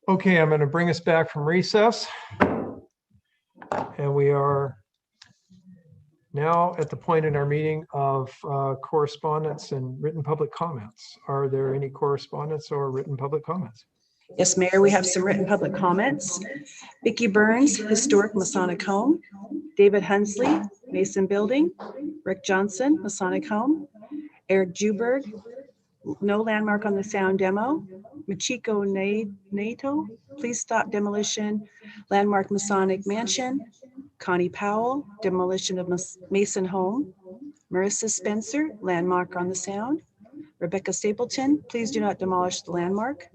Okay, I'm going to bring us back from recess. And we are now at the point in our meeting of correspondence and written public comments. Are there any correspondence or written public comments? Yes, Mayor, we have some written public comments. Vicki Burns, Historic Masonic Home. David Hunsley, Mason Building. Rick Johnson, Masonic Home. Eric Juberg, no landmark on the sound demo. Machiko Nato, please stop demolition, landmark Masonic Mansion. Connie Powell, demolition of Mason Home. Marissa Spencer, landmark on the sound. Rebecca Stapleton, please do not demolish the landmark.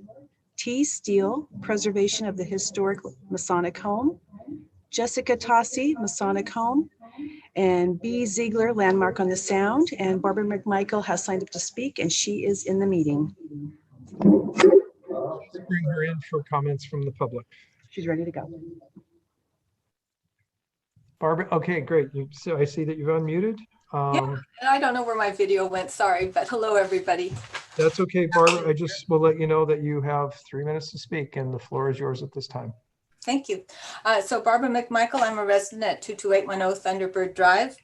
T. Steele, preservation of the historic Masonic Home. Jessica Tossi, Masonic Home. And B. Ziegler, landmark on the sound. And Barbara McMichael has signed up to speak, and she is in the meeting. Let's bring her in for comments from the public. She's ready to go. Barbara, okay, great. So I see that you've unmuted. Yeah, and I don't know where my video went, sorry, but hello, everybody. That's okay, Barbara. I just will let you know that you have 3 minutes to speak and the floor is yours at this time. Thank you. So Barbara McMichael, I'm a resident at 22810 Thunderbird Drive.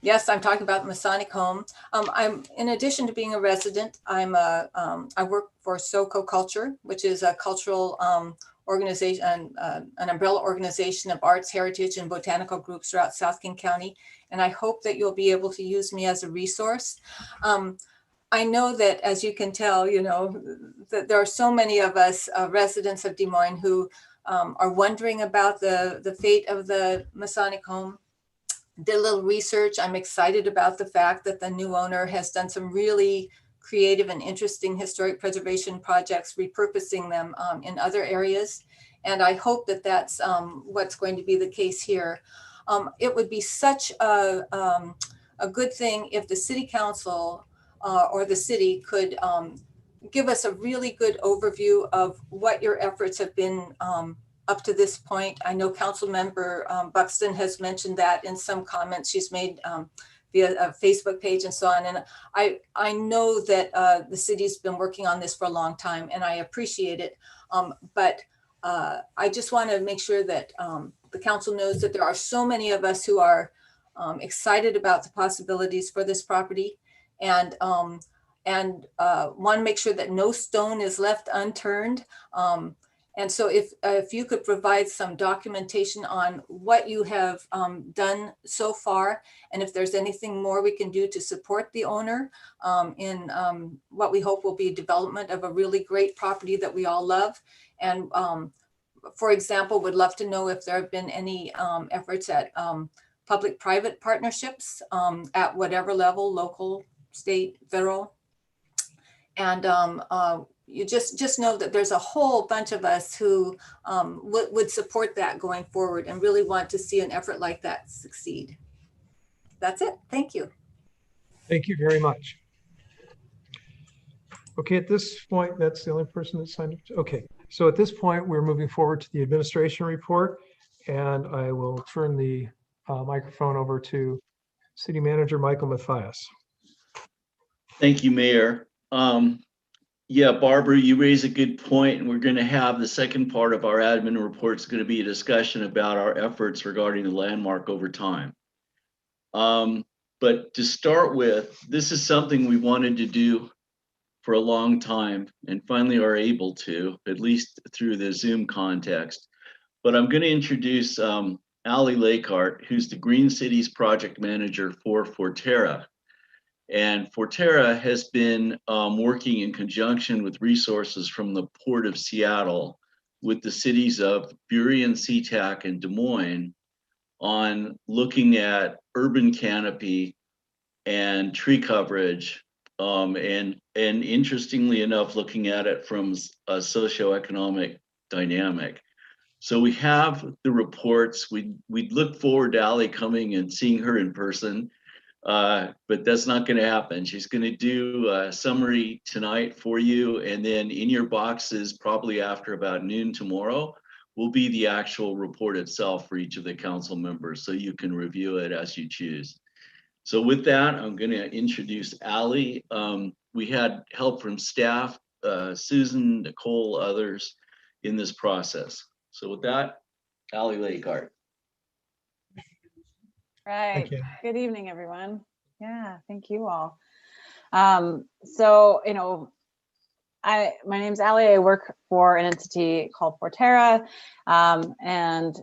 Yes, I'm talking about the Masonic Home. I'm, in addition to being a resident, I work for SoCo Culture, which is a cultural organization, an umbrella organization of arts, heritage, and botanical groups throughout South King County. And I hope that you'll be able to use me as a resource. I know that, as you can tell, you know, that there are so many of us residents of Des Moines who are wondering about the fate of the Masonic Home. Did a little research. I'm excited about the fact that the new owner has done some really creative and interesting historic preservation projects, repurposing them in other areas. And I hope that that's what's going to be the case here. It would be such a good thing if the city council or the city could give us a really good overview of what your efforts have been up to this point. I know Council Member Buxton has mentioned that in some comments she's made via a Facebook page and so on. And I know that the city's been working on this for a long time and I appreciate it. But I just want to make sure that the council knows that there are so many of us who are excited about the possibilities for this property and want to make sure that no stone is left unturned. And so if you could provide some documentation on what you have done so far, and if there's anything more we can do to support the owner in what we hope will be development of a really great property that we all love. And for example, would love to know if there have been any efforts at public-private partnerships at whatever level, local, state, federal. And you just know that there's a whole bunch of us who would support that going forward and really want to see an effort like that succeed. That's it. Thank you. Thank you very much. Okay, at this point, that's the only person that signed up. Okay, so at this point, we're moving forward to the administration report, and I will turn the microphone over to City Manager Michael Mathias. Thank you, Mayor. Yeah, Barbara, you raise a good point, and we're going to have the second part of our admin report is going to be a discussion about our efforts regarding the landmark over time. But to start with, this is something we wanted to do for a long time and finally are able to, at least through the Zoom context. But I'm going to introduce Ali Lakehart, who's the Green Cities project manager for Forterra. And Forterra has been working in conjunction with resources from the Port of Seattle with the cities of Burien, SeaTac, and Des Moines on looking at urban canopy and tree coverage, and interestingly enough, looking at it from a socioeconomic dynamic. So we have the reports. We'd look forward to Ali coming and seeing her in person. But that's not going to happen. She's going to do a summary tonight for you, and then in your boxes, probably after about noon tomorrow, will be the actual report itself for each of the council members, so you can review it as you choose. So with that, I'm going to introduce Ali. We had help from staff Susan, Nicole, others in this process. So with that, Allie Lakehart. Right. Thank you. Good evening, everyone. Yeah, thank you all. So, my name's Allie. I work for an entity called Forterra. And,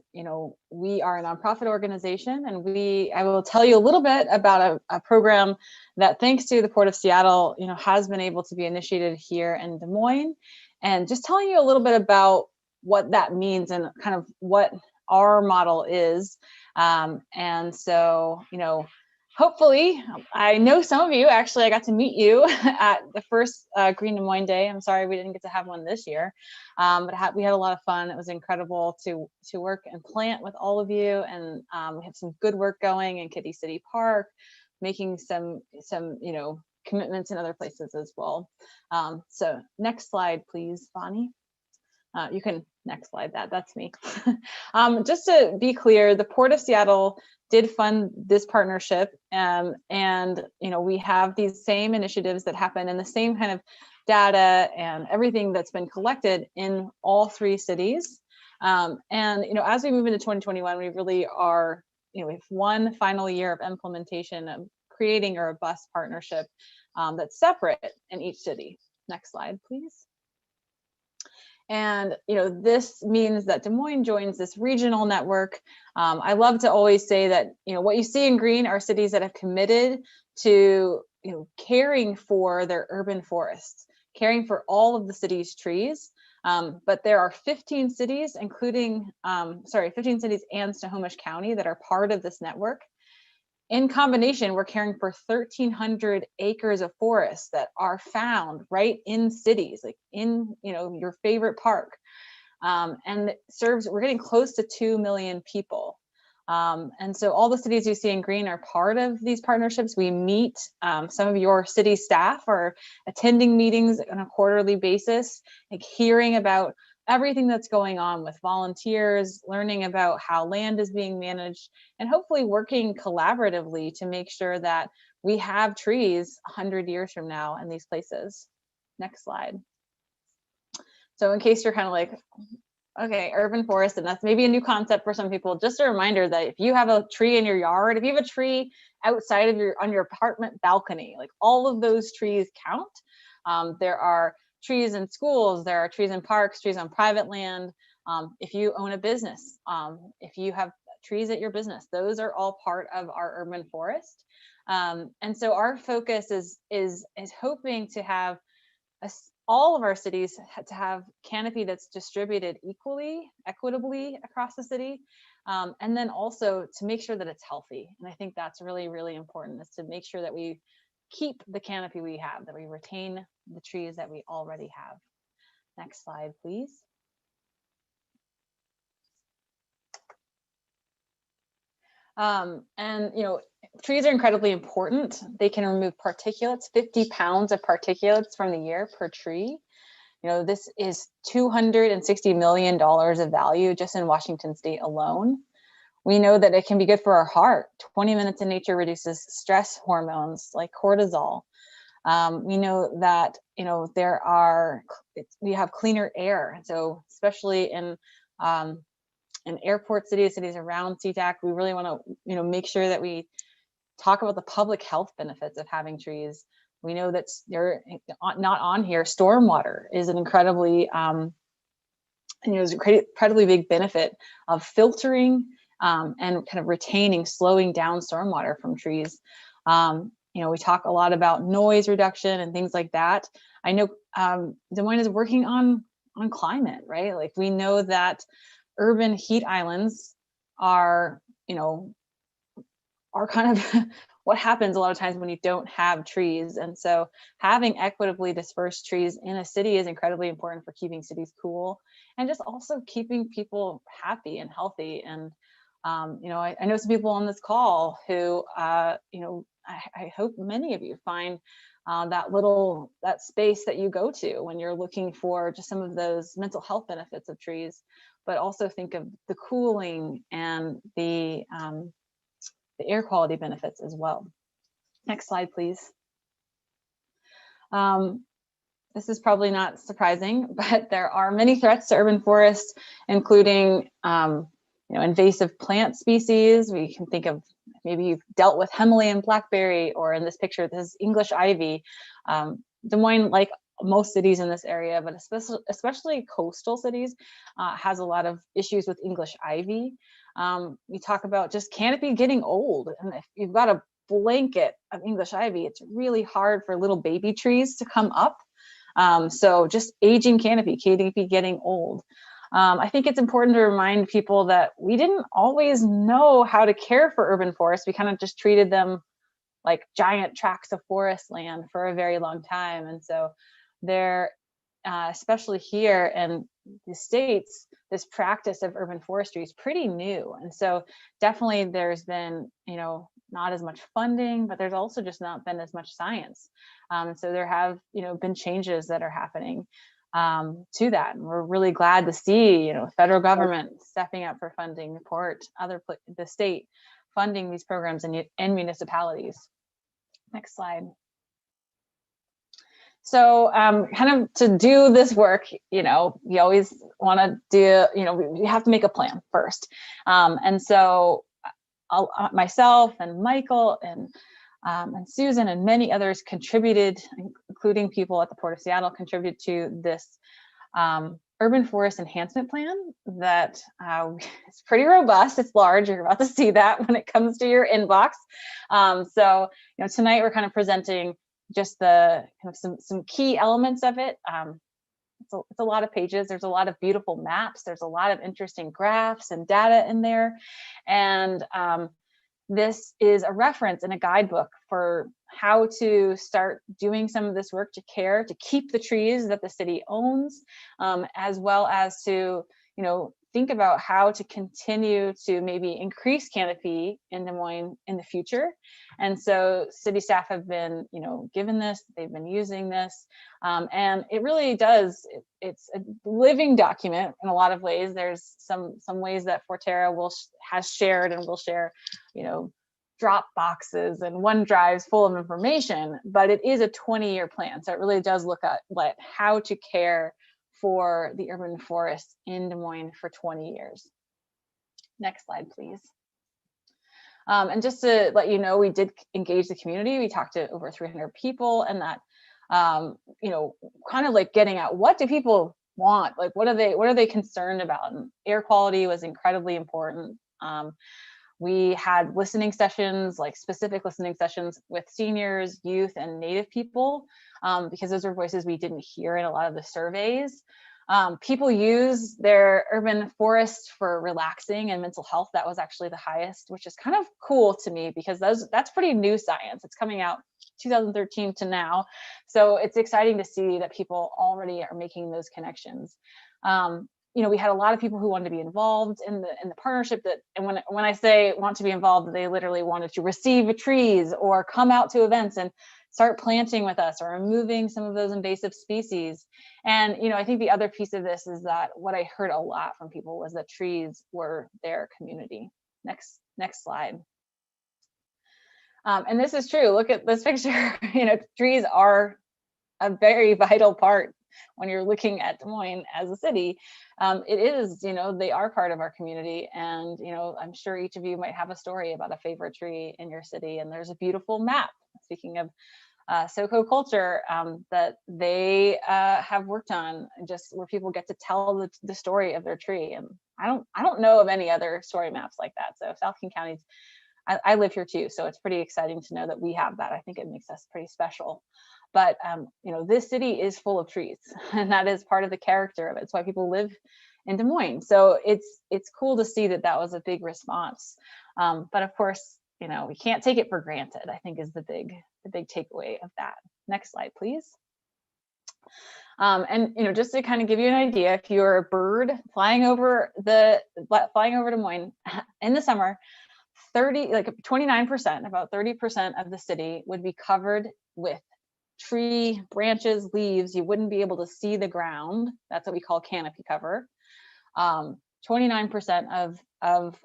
we are a nonprofit organization, and I will tell you a little bit about a program that, thanks to the Port of Seattle, has been able to be initiated here in Des Moines, and just telling you a little bit about what that means and kind of what our model is. And so, hopefully, I know some of you, actually, I got to meet you at the first Green Des Moines Day. I'm sorry we didn't get to have one this year, but we had a lot of fun. It was incredible to work and plant with all of you, and we have some good work going in Kitty City Park, making some commitments in other places as well. So next slide, please, Bonnie. You can next slide that. That's me. Just to be clear, the Port of Seattle did fund this partnership, and we have these same initiatives that happen, and the same kind of data and everything that's been collected in all three cities. And as we move into 2021, we really are, we have one final year of implementation of creating a robust partnership that's separate in each city. Next slide, please. And this means that Des Moines joins this regional network. I love to always say that what you see in green are cities that have committed to caring for their urban forests, caring for all of the city's trees. But there are 15 cities, including 15 cities and Snohomish County, that are part of this network. In combination, we're caring for 1,300 acres of forest that are found right in cities, like in your favorite park, and we're getting close to 2 million people. And so all the cities you see in green are part of these partnerships. We meet, some of your city staff are attending meetings on a quarterly basis, like hearing about everything that's going on with volunteers, learning about how land is being managed, and hopefully working collaboratively to make sure that we have trees 100 years from now in these places. Next slide. So in case you're kind of like, okay, urban forest, and that's maybe a new concept for some people, just a reminder that if you have a tree in your yard, if you have a tree outside of on your apartment balcony, like all of those trees count. There are trees in schools, there are trees in parks, trees on private land. If you own a business, if you have trees at your business, those are all part of our urban forest. And so our focus is hoping to have all of our cities to have canopy that's distributed equitably across the city. And then also to make sure that it's healthy. And I think that's really, really important, is to make sure that we keep the canopy we have, that we retain the trees that we already have. Next slide, please. And trees are incredibly important. They can remove particulates, 50 pounds of particulates from the year per tree. This is $260 million of value just in Washington state alone. We know that it can be good for our heart. 20 minutes in nature reduces stress hormones like cortisol. We know that we have cleaner air. So especially in airport cities around SeaTac, we really want to make sure that we talk about the public health benefits of having trees. We know that they're not on here. Stormwater is an incredibly incredibly big benefit of filtering and kind of retaining, slowing down stormwater from trees. We talk a lot about noise reduction and things like that. I know Des Moines is working on climate, right? Like we know that urban heat islands are kind of what happens a lot of times when you don't have trees. And so having equitably dispersed trees in a city is incredibly important for keeping cities cool and just also keeping people happy and healthy. And I know some people on this call who I hope many of you find that space that you go to when you're looking for just some of those mental health benefits of trees, but also think of the cooling and the air quality benefits as well. Next slide, please. this is probably not surprising, but there are many threats to urban forests, including invasive plant species. We can think of, maybe you've dealt with Himalayan blackberry, or in this picture, this is English ivy. Des Moines, like most cities in this area, but especially coastal cities, has a lot of issues with English ivy. We talk about just canopy getting old, and if you've got a blanket of English ivy, it's really hard for little baby trees to come up. So just aging canopy getting old. I think it's important to remind people that we didn't always know how to care for urban forests. We kind of just treated them like giant tracts of forest land for a very long time. And so there, especially here in the States, this practice of urban forestry is pretty new. And so definitely there's been, not as much funding, but there's also just not been as much science. So there have, been changes that are happening to that. And we're really glad to see, federal government stepping up for funding, the state funding these programs in municipalities. Next slide. So kind of to do this work, you always want to do, we have to make a plan first. And so myself and Michael and Susan and many others contributed, including people at the Port of Seattle, contributed to this urban forest enhancement plan that is pretty robust. It's large. You're about to see that when it comes to your inbox. So tonight we're kind of presenting just the kind of some key elements of it. It's a lot of pages. There's a lot of beautiful maps. There's a lot of interesting graphs and data in there. And this is a reference and a guidebook for how to start doing some of this work to keep the trees that the city owns, as well as to, think about how to continue to maybe increase canopy in Des Moines in the future. And so city staff have been, given this, they've been using this, and it really does, it's a living document in a lot of ways. There's some ways that Forterra has shared and will share, drop boxes and OneDrives full of information, but it is a 20-year plan. So it really does look at how to care for the urban forest in Des Moines for 20 years. Next slide, please. And just to let you know, we did engage the community. We talked to over 300 people, and that, kind of like getting at, what do people want? Like, what are they concerned about? And air quality was incredibly important. We had listening sessions, like specific listening sessions with seniors, youth, and Native people, because those are voices we didn't hear in a lot of the surveys. People use their urban forest for relaxing and mental health. That was actually the highest, which is kind of cool to me, because that's pretty new science. It's coming out 2013 to now. So it's exciting to see that people already are making those connections. We had a lot of people who wanted to be involved in the partnership, and when I say want to be involved, they literally wanted to receive trees or come out to events and start planting with us or removing some of those invasive species. And, I think the other piece of this is that what I heard a lot from people was that trees were their community. Next slide. And this is true. Look at this picture. Trees are a very vital part when you're looking at Des Moines as a city. It is, they are part of our community. And, I'm sure each of you might have a story about a favorite tree in your city. And there's a beautiful map, speaking of SoCo culture, that they have worked on, just where people get to tell the story of their tree. And I don't know of any other story maps like that. So South King County's, I live here too, so it's pretty exciting to know that we have that. I think it makes us pretty special. But this city is full of trees, and that is part of the character of it. It's why people live in Des Moines. So it's cool to see that was a big response. But of course, we can't take it for granted, I think, is the big takeaway of that. Next slide, please. And just to kind of give you an idea, if you're a bird flying over Des Moines in the summer, 29%, about 30% of the city would be covered with tree branches, leaves. You wouldn't be able to see the ground. That's what we call canopy cover. 29% of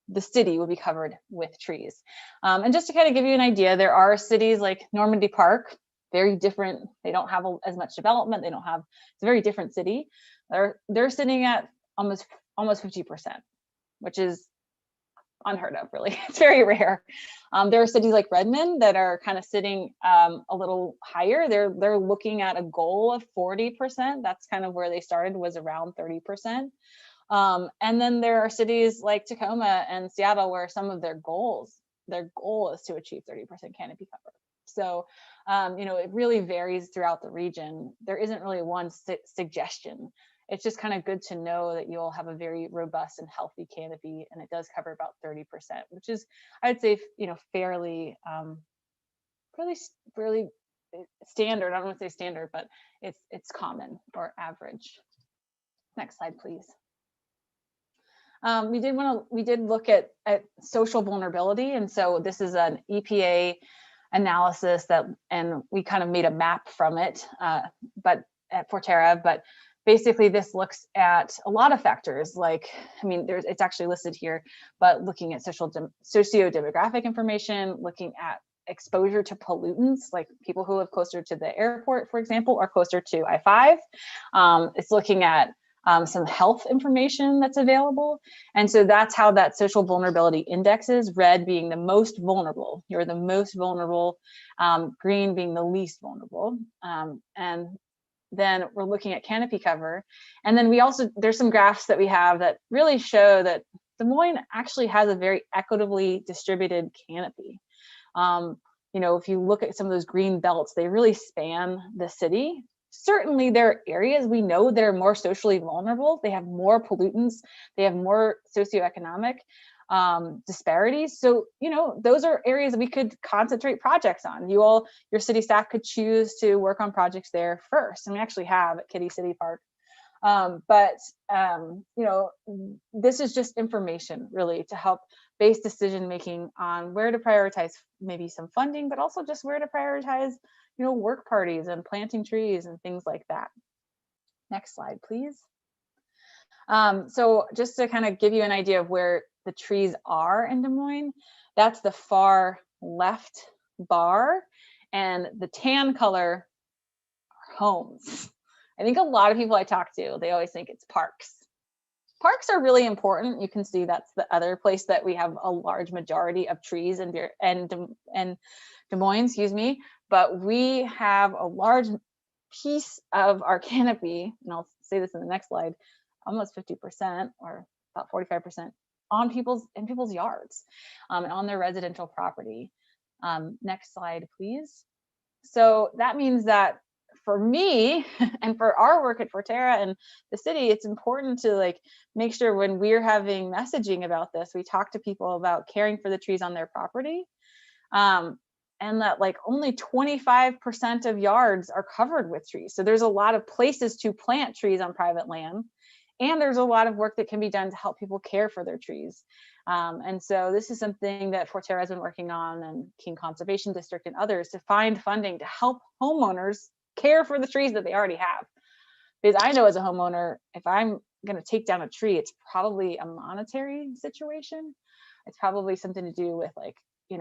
the city will be covered with trees. And just to kind of give you an idea, there are cities like Normandy Park, very different. They don't have as much development. They don't have, it's a very different city. They're sitting at almost 50%, which is unheard of, really. It's very rare. There are cities like Redmond that are kind of sitting a little higher. They're looking at a goal of 40%. That's kind of where they started, was around 30%. And then there are cities like Tacoma and Seattle where some of their goal is to achieve 30% canopy cover. So, it really varies throughout the region. There isn't really one suggestion. It's just kind of good to know that you'll have a very robust and healthy canopy, and it does cover about 30%, which is, I'd say, fairly standard. I don't want to say standard, but it's common or average. Next slide, please. We did look at social vulnerability, and so this is an EPA analysis and we kind of made a map from it, but at Forterra. But basically, this looks at a lot of factors. It's actually listed here, but looking at socio-demographic information, looking at exposure to pollutants, like people who live closer to the airport, for example, or closer to I-5. It's looking at some health information that's available. And so that's how that social vulnerability index is, red being the most vulnerable. You're the most vulnerable, green being the least vulnerable. And then we're looking at canopy cover. And then there's some graphs that we have that really show that Des Moines actually has a very equitably distributed canopy. If you look at some of those green belts, they really span the city. Certainly there are areas we know that are more socially vulnerable. They have more pollutants. They have more socioeconomic disparities. So, those are areas we could concentrate projects on. Your city staff could choose to work on projects there first. And we actually have at Kitty City Park. This is just information really to help base decision-making on where to prioritize maybe some funding, but also just where to prioritize, work parties and planting trees and things like that. Next slide, please. So just to kind of give you an idea of where the trees are in Des Moines, that's the far left bar, and the tan color are homes. I think a lot of people I talk to, they always think it's parks. Parks are really important. You can see that's the other place that we have a large majority of trees in Des Moines, but we have a large piece of our canopy, and I'll say this in the next slide, almost 50% or about 45% in people's yards, and on their residential property. Next slide, please. So that means that for me and for our work at Forterra and the city, it's important to make sure when we're having messaging about this, we talk to people about caring for the trees on their property. And that only 25% of yards are covered with trees. So there's a lot of places to plant trees on private land. And there's a lot of work that can be done to help people care for their trees. And so this is something that Forterra has been working on, and King Conservation District and others, to find funding to help homeowners care for the trees that they already have. Because I know as a homeowner, if I'm going to take down a tree, it's probably a monetary situation. It's probably something to do with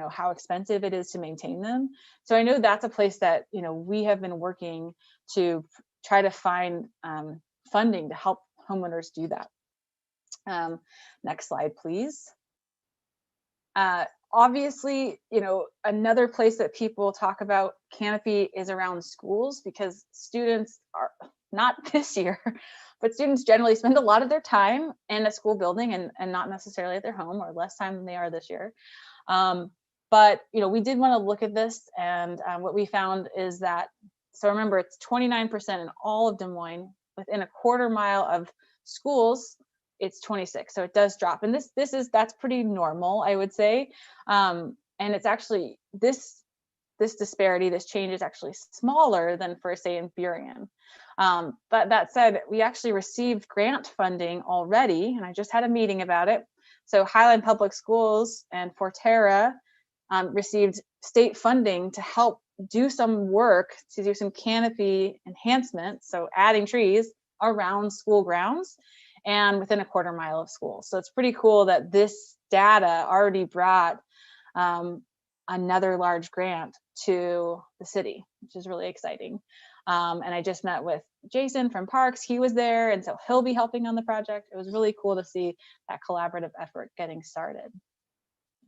how expensive it is to maintain them. So I know that's a place that, we have been working to try to find funding to help homeowners do that. Next slide, please. Obviously, another place that people talk about canopy is around schools, because students are, not this year, but students generally spend a lot of their time in a school building and not necessarily at their home, or less time than they are this year. But we did want to look at this, and what we found is that, so remember, it's 29% in all of Des Moines. Within a quarter mile of schools, it's 26. So it does drop, and that's pretty normal, I would say. And it's actually this disparity, this change is actually smaller than for, say, in Burien. But that said, we actually received grant funding already, and I just had a meeting about it. So Highland Public Schools and Forterra received state funding to help do some work, to do some canopy enhancement, so adding trees around school grounds and within a quarter mile of school. So it's pretty cool that this data already brought another large grant to the city. which is really exciting. And I just met with Jason from Parks. He was there, and so he'll be helping on the project. It was really cool to see that collaborative effort getting started.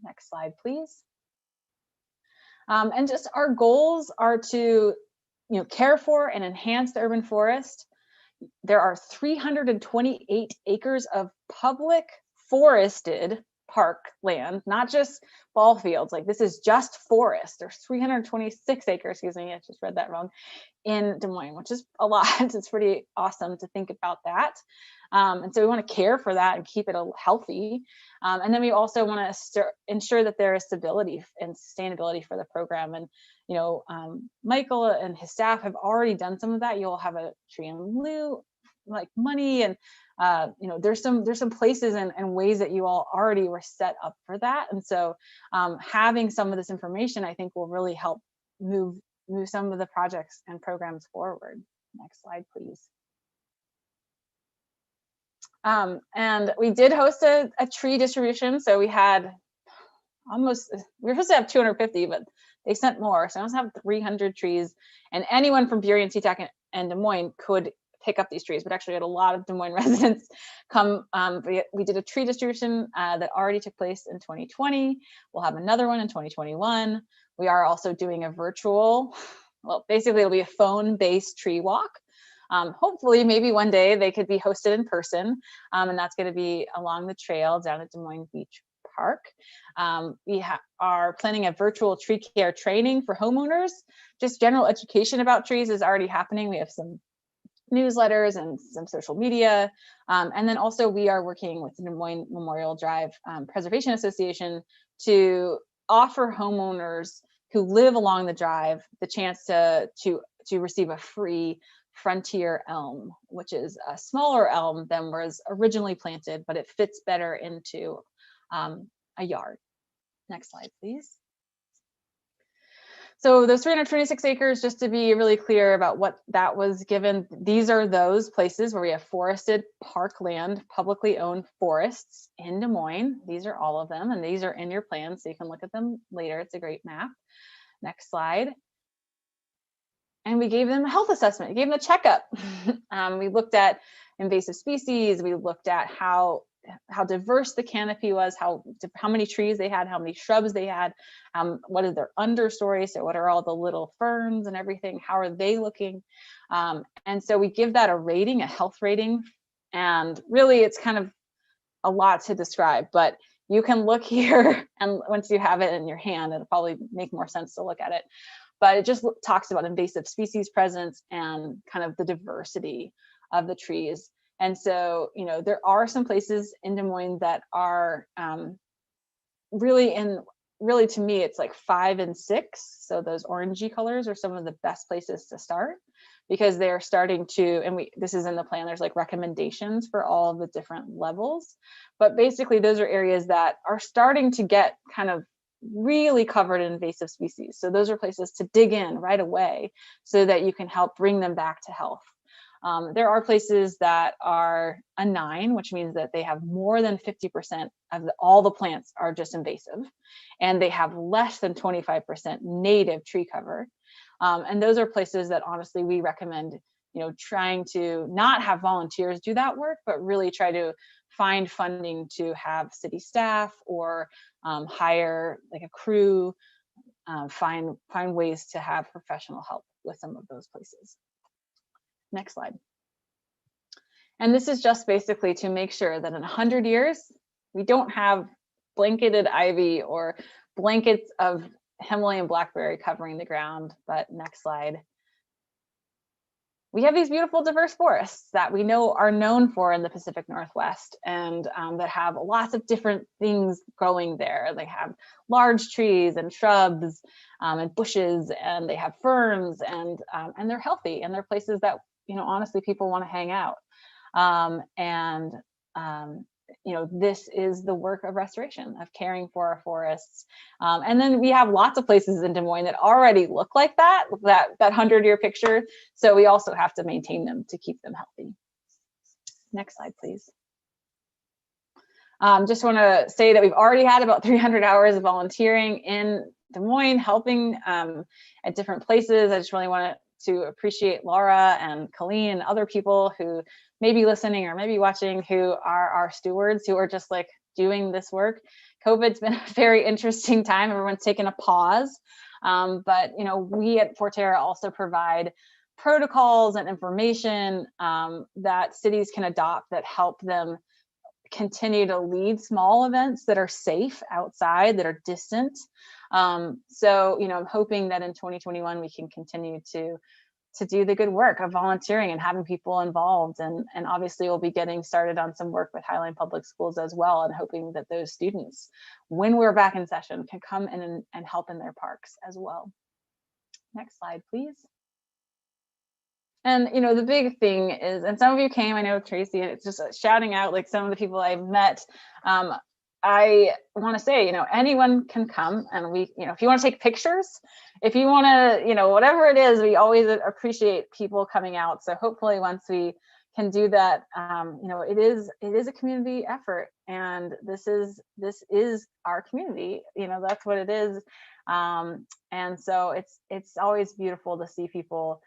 Next slide, please. And just our goals are to, care for and enhance the urban forest. There are 328 acres of public forested park land, not just ball fields. Like, this is just forest. There's 326 acres, excuse me, I just read that wrong, in Des Moines, which is a lot. It's pretty awesome to think about that. And so we want to care for that and keep it healthy. And then we also want to ensure that there is stability and sustainability for the program. And, Michael and his staff have already done some of that. You'll have a tree in lieu, like money, and there's some places and ways that you all already were set up for that. And so having some of this information, I think, will really help move some of the projects and programs forward. Next slide, please. And we did host a tree distribution. So we had we were supposed to have 250, but they sent more. So I almost have 300 trees, and anyone from Bury and SeaTac and Des Moines could pick up these trees, but actually had a lot of Des Moines residents come. We did a tree distribution that already took place in 2020. We'll have another one in 2021. We are also doing a virtual, well, basically it'll be a phone-based tree walk. Hopefully, maybe one day they could be hosted in person, and that's going to be along the trail down at Des Moines Beach Park. We are planning a virtual tree care training for homeowners. Just general education about trees is already happening. We have some newsletters and some social media. And then also we are working with the Des Moines Memorial Drive Preservation Association to offer homeowners who live along the drive the chance to receive a free frontier elm, which is a smaller elm than was originally planted, but it fits better into a yard. Next slide, please. So those 326 acres, just to be really clear about what that was given, these are those places where we have forested parkland, publicly owned forests in Des Moines. These are all of them, and these are in your plan, so you can look at them later. It's a great map. Next slide. And we gave them a health assessment. We gave them a checkup. We looked at invasive species. We looked at how diverse the canopy was, how many trees they had, how many shrubs they had, what is their understory, so what are all the little ferns and everything, how are they looking? And so we give that a rating, a health rating, and really it's kind of a lot to describe, but you can look here, and once you have it in your hand, it'll probably make more sense to look at it. But it just talks about invasive species presence and kind of the diversity of the trees. And so, there are some places in Des Moines that are really to me, it's like 5 and 6. So those orangey colors are some of the best places to start, because they're starting to, and this is in the plan, there's like recommendations for all of the different levels. But basically those are areas that are starting to get kind of really covered in invasive species. So those are places to dig in right away so that you can help bring them back to health. There are places that are a 9, which means that they have more than 50% of all the plants are just invasive, and they have less than 25% native tree cover. And those are places that honestly we recommend, trying to not have volunteers do that work, but really try to find funding to have city staff or hire like a crew, find ways to have professional help with some of those places. Next slide. And this is just basically to make sure that in 100 years, we don't have blanketed ivy or blankets of Himalayan blackberry covering the ground. But next slide. We have these beautiful diverse forests that we know are known for in the Pacific Northwest, and that have lots of different things growing there. They have large trees and shrubs and bushes, and they have ferns, and they're healthy, and they're places that honestly people want to hang out. This is the work of restoration, of caring for our forests. And then we have lots of places in Des Moines that already look like that 100-year picture. So we also have to maintain them to keep them healthy. Next slide, please. Just want to say that we've already had about 300 hours of volunteering in Des Moines, helping at different places. I just really wanted to appreciate Laura and Colleen and other people who may be listening or maybe watching, who are our stewards, who are just like doing this work. COVID's been a very interesting time. Everyone's taken a pause. But we at Forterra also provide protocols and information that cities can adopt that help them continue to lead small events that are safe outside, that are distant. So I'm hoping that in 2021 we can continue to do the good work of volunteering and having people involved, and obviously we'll be getting started on some work with Highline Public Schools as well, and hoping that those students, when we're back in session, can come in and help in their parks as well. Next slide, please. And the big thing is, and some of you came, I know Tracy, and it's just shouting out like some of the people I've met. I want to say, anyone can come, and we, if you want to take pictures, if you want to, whatever it is, we always appreciate people coming out. So hopefully once we can do that, it is a community effort, and this is our community. That's what it is. And so it's always beautiful to see people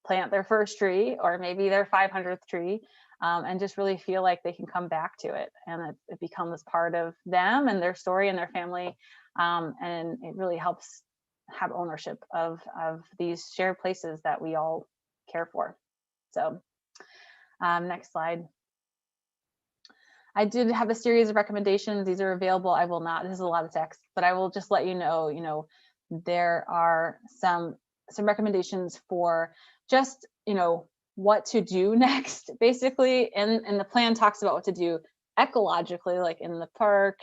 plant their first tree, or maybe their 500th tree, and just really feel like they can come back to it, and it becomes part of them and their story and their family, and it really helps have ownership of these shared places that we all care for. So next slide. I did have a series of recommendations. These are available. I will not, this is a lot of text, but I will just let you know, there are some recommendations for just, what to do next, basically. And the plan talks about what to do ecologically, like in the park.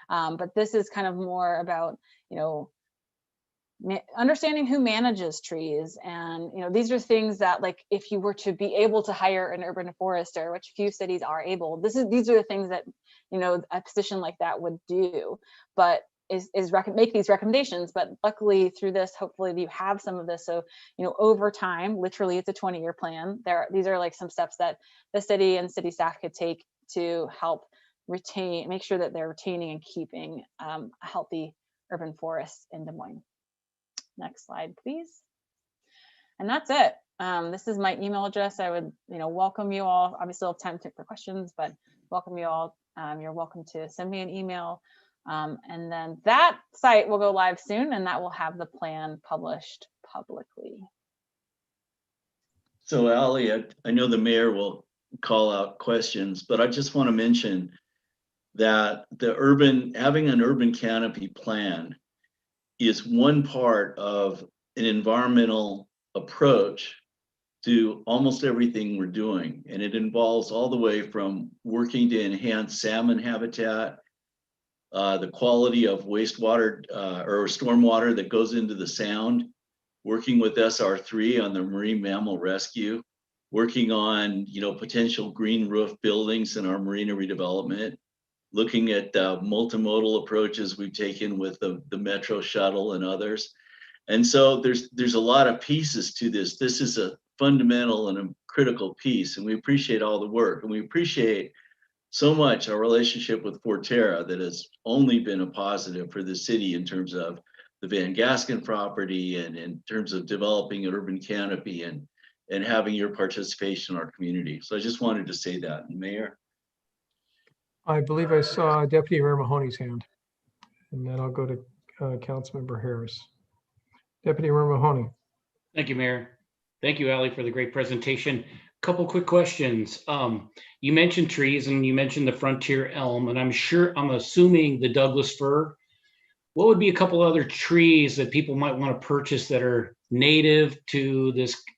But this is kind of more about, understanding who manages trees. And, these are things that, like, if you were to be able to hire an urban forester, which few cities are able, these are the things that, a position like that would do, but make these recommendations. But luckily through this, hopefully you have some of this. So, over time, literally it's a 20-year plan. These are like some steps that the city and city staff could take to help make sure that they're retaining and keeping a healthy urban forest in Des Moines. Next slide, please. And that's it. This is my email address. I would, welcome you all. Obviously, I'll have time for questions, but welcome you all. You're welcome to send me an email. And then that site will go live soon, and that will have the plan published publicly. So Ali, I know the mayor will call out questions, but I just want to mention that having an urban canopy plan is one part of an environmental approach to almost everything we're doing. And it involves all the way from working to enhance salmon habitat, the quality of wastewater or stormwater that goes into the sound, working with SR3 on the marine mammal rescue, working on potential green roof buildings in our marina redevelopment, looking at multimodal approaches we've taken with the metro shuttle and others. And so there's a lot of pieces to this. This is a fundamental and a critical piece, and we appreciate all the work, and we appreciate so much our relationship with Forterra that has only been a positive for the city in terms of the Van Gasken property and in terms of developing an urban canopy and having your participation in our community. So I just wanted to say that. Mayor? I believe I saw Deputy Mayor Mahoney's hand, and then I'll go to Councilmember Harris. Deputy Mayor Mahoney. Thank you, Mayor. Thank you, Ali, for the great presentation. Couple quick questions. You mentioned trees and you mentioned the frontier elm, and I'm assuming the Douglas fir. What would be a couple other trees that people might want to purchase that are native to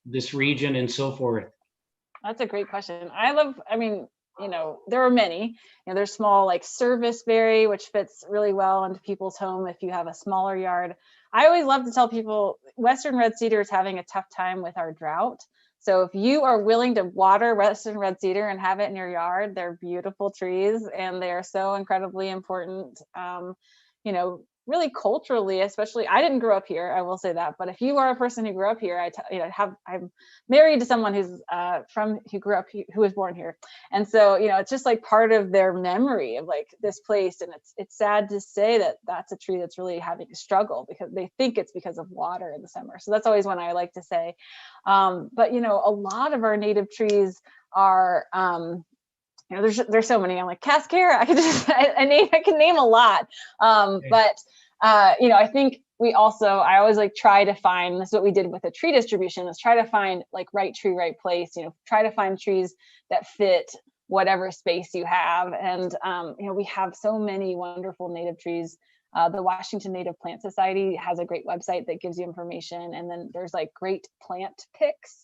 this region and so forth? That's a great question. There are many. There's small like serviceberry, which fits really well into people's home if you have a smaller yard. I always love to tell people Western red cedar is having a tough time with our drought. So if you are willing to water Western red cedar and have it in your yard, they're beautiful trees and they are so incredibly important. really culturally, especially, I didn't grow up here, I will say that, but if you are a person who grew up here, I'm married to someone who grew up, who was born here. And so, it's just like part of their memory of like this place. And it's sad to say that that's a tree that's really having a struggle because they think it's because of water in the summer. So that's always one I like to say. But, a lot of our native trees are, there's so many. I'm like cascara. I can name a lot. But I think I always like try to find, this is what we did with the tree distribution, is try to find like right tree, right place, try to find trees that fit whatever space you have. And, we have so many wonderful native trees. The Washington Native Plant Society has a great website that gives you information. And then there's like great plant picks,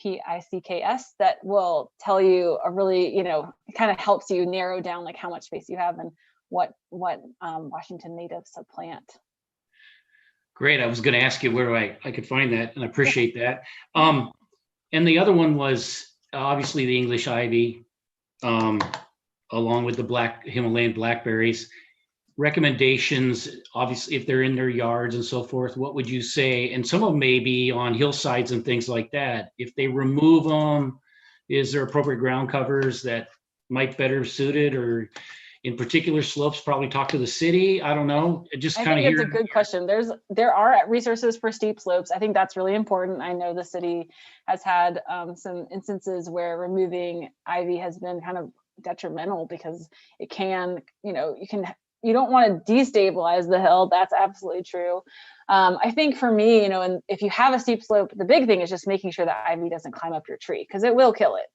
PICKS, that will tell you a really, it kind of helps you narrow down like how much space you have and what Washington natives to plant. Great. I was going to ask you where I could find that, and I appreciate that. And the other one was obviously the English ivy, along with the black Himalayan blackberries. Recommendations, obviously, if they're in their yards and so forth, what would you say? And some of them may be on hillsides and things like that. If they remove them, is there appropriate ground covers that might better suit it, or in particular slopes, probably talk to the city? I don't know. Just kind of it's a good question. There are resources for steep slopes. I think that's really important. I know the city has had some instances where removing ivy has been kind of detrimental because it can, you don't want to destabilize the hill. That's absolutely true. I think for me, and if you have a steep slope, the big thing is just making sure that ivy doesn't climb up your tree, because it will kill it.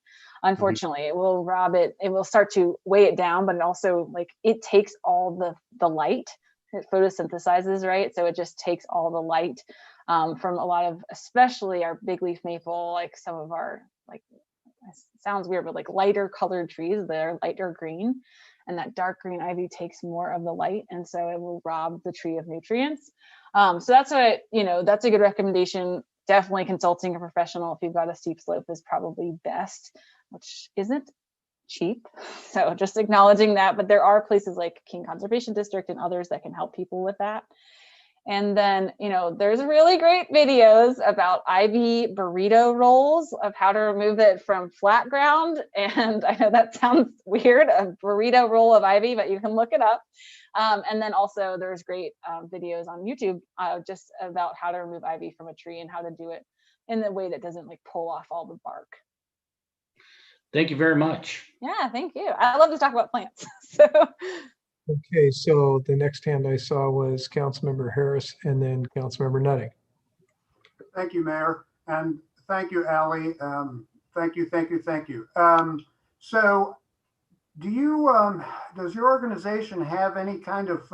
Unfortunately, It will rob it. It will start to weigh it down, but it also it takes all the light. It photosynthesizes, right? So it just takes all the light from a lot of, especially our big leaf maple, like some of our, it sounds weird, but like lighter colored trees that are lighter green. And that dark green ivy takes more of the light, and so it will rob the tree of nutrients. So that's that's a good recommendation. Definitely consulting a professional if you've got a steep slope is probably best, which isn't cheap. So just acknowledging that, but there are places like King Conservation District and others that can help people with that. And then, there's really great videos about ivy burrito rolls of how to remove it from flat ground. And I know that sounds weird, a burrito roll of ivy, but you can look it up. And then also there's great videos on YouTube just about how to remove ivy from a tree and how to do it in the way that doesn't pull off all the bark. Thank you very much. Yeah, thank you. I love to talk about plants. So. Okay, so the next hand I saw was Councilmember Harris and then Councilmember Nutting. Thank you, Mayor, and thank you, Allie. Thank you. So do you, does your organization have any kind of,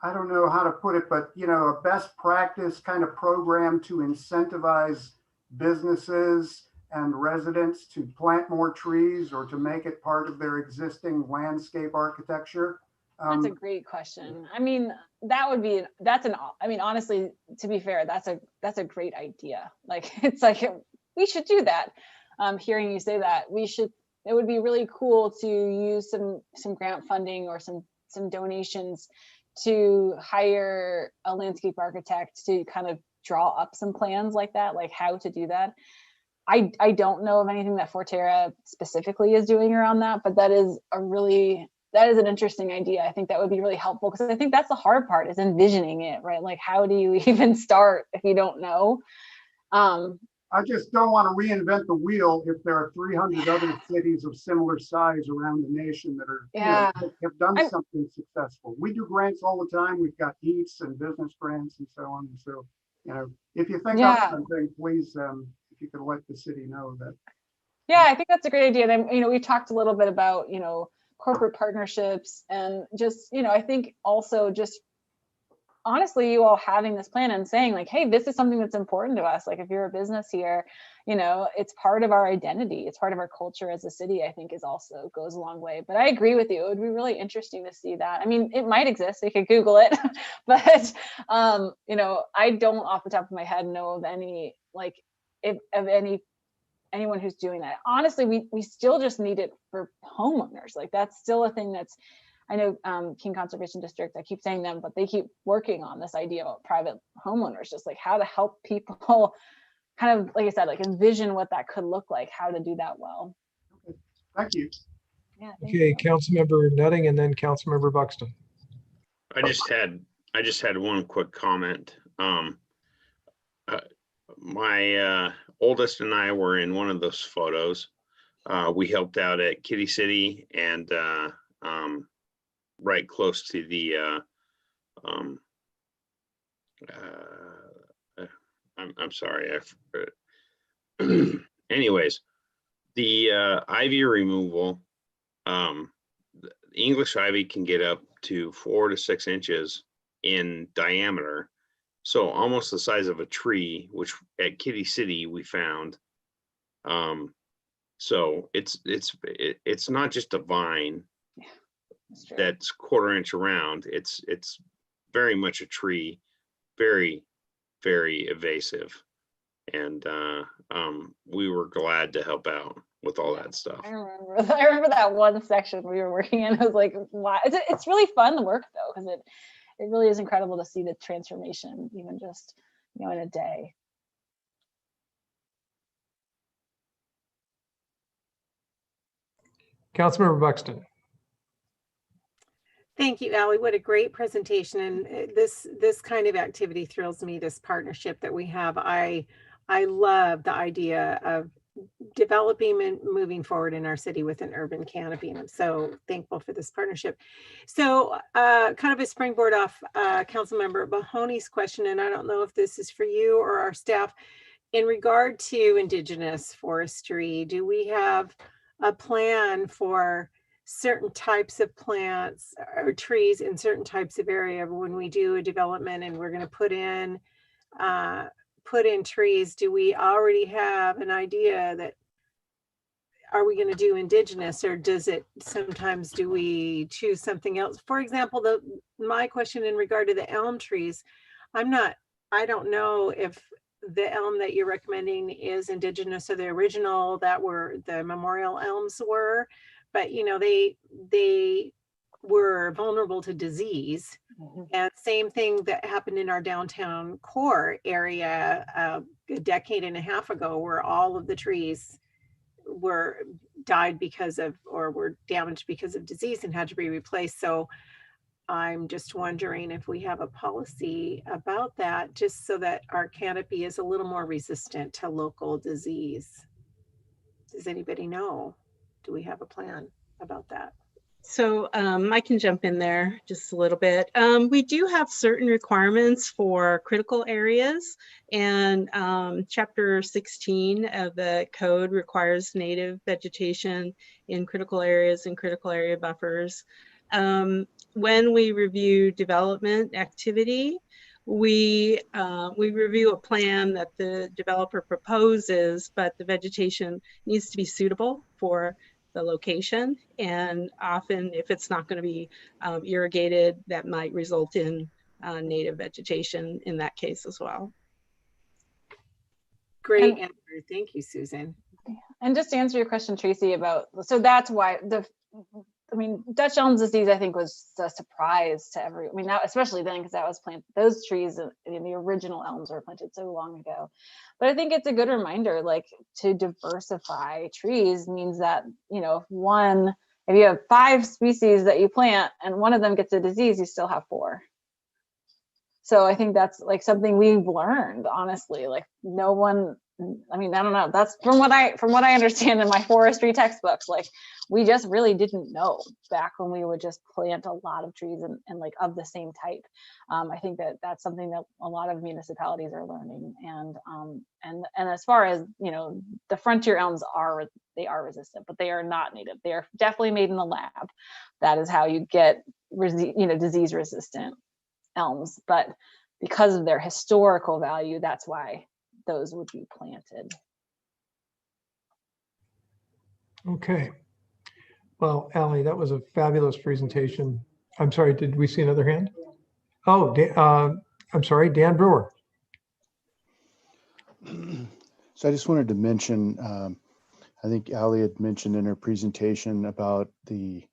I don't know how to put it, but, a best practice kind of program to incentivize businesses and residents to plant more trees or to make it part of their existing landscape architecture? That's a great question. I mean, honestly, to be fair, that's a great idea. We should do that. Hearing you say that, it would be really cool to use some grant funding or some donations to hire a landscape architect to kind of draw up some plans like that, like how to do that. I don't know of anything that Forterra specifically is doing around that, but that is an interesting idea. I think that would be really helpful, because I think that's the hard part, is envisioning it, right? Like, how do you even start if you don't know? I just don't want to reinvent the wheel if there are 300 other cities of similar size around the nation that are have done something successful. We do grants all the time. We've got EATS and business grants and so on. So, if you think of something, please, if you could let the city know that. Yeah, I think that's a great idea. And we talked a little bit about corporate partnerships, and just I think also just honestly, you all having this plan and saying like, hey, this is something that's important to us. Like, if you're a business here, it's part of our identity. It's part of our culture as a city, I think also goes a long way. But I agree with you. It would be really interesting to see that. I mean, it might exist. You could Google it, but, I don't off the top of my head know of any, anyone who's doing that. Honestly, we still just need it for homeowners. Like, that's still a thing that's I know King Conservation District, I keep saying them, but they keep working on this idea of private homeowners, just like how to help people kind of, like I said, like envision what that could look like, how to do that well. Thank you. Yeah. Okay, Councilmember Nutting and then Councilmember Buxton. I just had one quick comment. My oldest and I were in one of those photos. We helped out at Kitty City and right close to the I'm sorry. Anyways, the ivy removal, the English ivy can get up to 4 to 6 inches in diameter. So almost the size of a tree, which at Kitty City we found. So it's not just a vine that's 1/4 inch around. It's very much a tree, very, very evasive. And we were glad to help out with all that stuff. I remember that one section we were working in. I was like, wow. It's really fun to work though, because it really is incredible to see the transformation, even just, in a day. Councilmember Buxton. Thank you, Allie. What a great presentation. And this kind of activity thrills me, this partnership that we have. I love the idea of developing and moving forward in our city with an urban canopy. And I'm so thankful for this partnership. So kind of a springboard off Councilmember Mahoney's question, and I don't know if this is for you or our staff. In regard to indigenous forestry, do we have a plan for certain types of plants or trees in certain types of area when we do a development and we're going to put in trees? Do we already have an idea that are we going to do indigenous, or does it sometimes do we choose something else? For example, my question in regard to the elm trees, I don't know if the elm that you're recommending is indigenous or the original that were the memorial elms were, but they were vulnerable to disease. Mm-hmm. And same thing that happened in our downtown core area a decade and a half ago, where all of the trees died because of, or were damaged because of disease and had to be replaced. So I'm just wondering if we have a policy about that, just so that our canopy is a little more resistant to local disease. Does anybody know? Do we have a plan about that? So I can jump in there just a little bit. We do have certain requirements for critical areas, and Chapter 16 of the code requires native vegetation in critical areas and critical area buffers. When we review development activity, we review a plan that the developer proposes, but the vegetation needs to be suitable for the location. And often, if it's not going to be irrigated, that might result in native vegetation in that case as well. Great answer. Thank you, Susan. And just to answer your question, Tracy, about, so that's why Dutch elm disease, I think, was a surprise to everyone. Now, especially then, because that was planted, those trees in the original elms were planted so long ago. But I think it's a good reminder, like, to diversify trees means that, if you have 5 species that you plant and one of them gets a disease, you still have 4. So I think that's like something we've learned, honestly. Like, no one, I don't know. That's from what I understand in my forestry textbooks. Like, we just really didn't know back when we would just plant a lot of trees and like of the same type. I think that's something that a lot of municipalities are learning. And as far as the frontier elms are resistant, but they are not native. They are definitely made in the lab. That is how you get disease resistant elms. But because of their historical value, that's why those would be planted. Okay. Well, Allie, that was a fabulous presentation. I'm sorry, did we see another hand? Oh, I'm sorry, Dan Brewer. So I just wanted to mention, I think Allie had mentioned in her presentation about the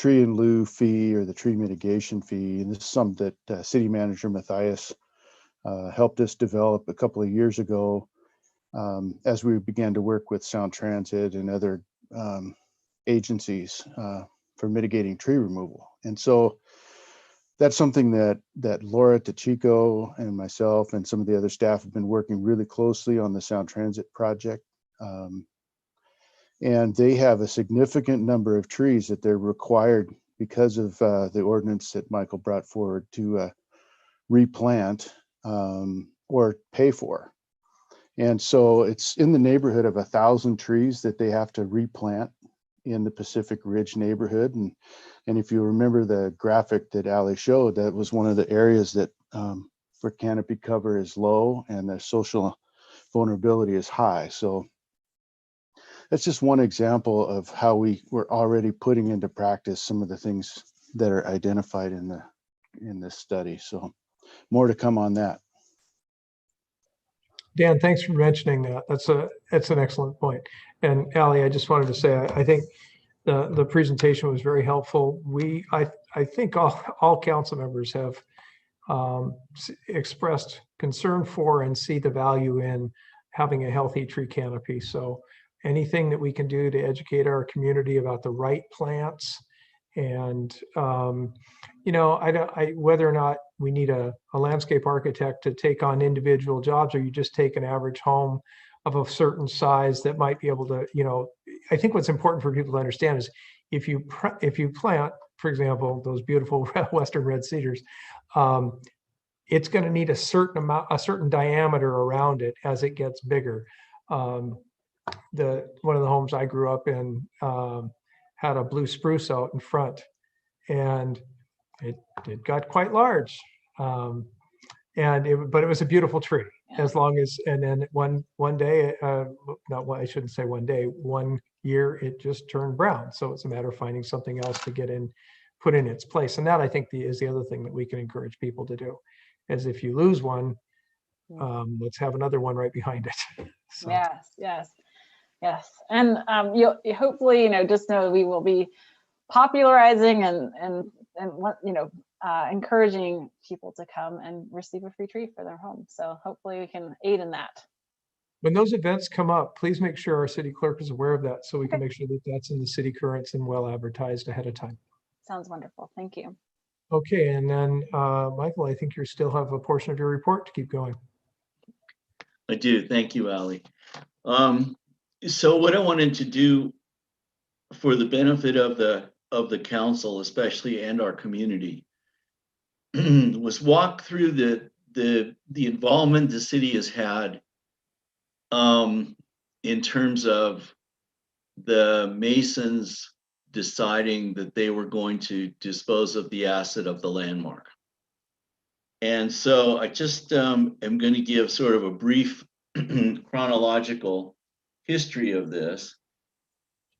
tree in lieu fee or the tree mitigation fee. And this is something that City Manager Matthias helped us develop a couple of years ago as we began to work with Sound Transit and other agencies for mitigating tree removal. And so that's something that Laura Tachico and myself and some of the other staff have been working really closely on the Sound Transit project. And they have a significant number of trees that they're required because of the ordinance that Michael brought forward to replant or pay for. And so it's in the neighborhood of 1,000 trees that they have to replant in the Pacific Ridge neighborhood. And if you remember the graphic that Ali showed, that was one of the areas that where canopy cover is low and the social vulnerability is high. So that's just one example of how we're already putting into practice some of the things that are identified in this study. So more to come on that. Dan, thanks for mentioning that. That's an excellent point. And Ali, I just wanted to say, I think the presentation was very helpful. I think all council members have expressed concern for and see the value in having a healthy tree canopy. So anything that we can do to educate our community about the right plants and whether or not we need a landscape architect to take on individual jobs, or you just take an average home of a certain size that might be able to, I think what's important for people to understand is if you plant, for example, those beautiful Western red cedars, it's going to need a certain diameter around it as it gets bigger. One of the homes I grew up in had a blue spruce out in front, and it got quite large. But it was a beautiful tree. As long as, and then one day, I shouldn't say one day, one year it just turned brown. So it's a matter of finding something else to put in its place. And that, I think, is the other thing that we can encourage people to do, is if you lose one, let's have another one right behind it. So. Yes. And you hopefully, just know we will be popularizing and encouraging people to come and receive a free tree for their home. So hopefully we can aid in that. When those events come up, please make sure our city clerk is aware of that, so we can make sure that that's in the city currents and well advertised ahead of time. Sounds wonderful. Thank you. Okay, and then Michael, I think you still have a portion of your report to keep going. I do. Thank you, Ali. So what I wanted to do for the benefit of the council, especially, and our community, was walk through the involvement the city has had in terms of the Masons deciding that they were going to dispose of the asset of the landmark. And so I just am going to give sort of a brief chronological history of this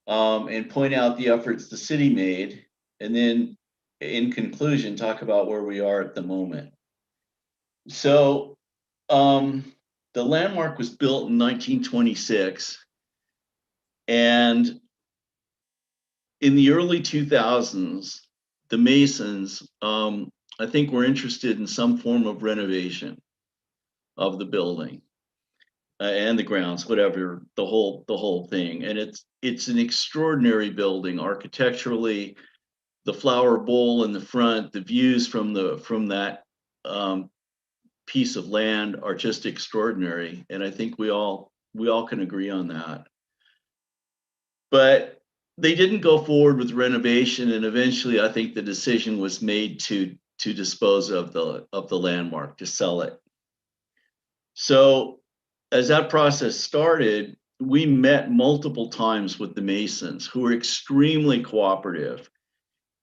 and point out the efforts the city made, and then in conclusion, talk about where we are at the moment. So the landmark was built in 1926, and in the early 2000s, the Masons, I think, were interested in some form of renovation of the building and the grounds, whatever, the whole thing. And it's an extraordinary building architecturally. The flower bowl in the front, the views from that piece of land are just extraordinary, and I think we all can agree on that. But they didn't go forward with renovation, and eventually I think the decision was made to dispose of the landmark, to sell it. So as that process started, we met multiple times with the Masons, who were extremely cooperative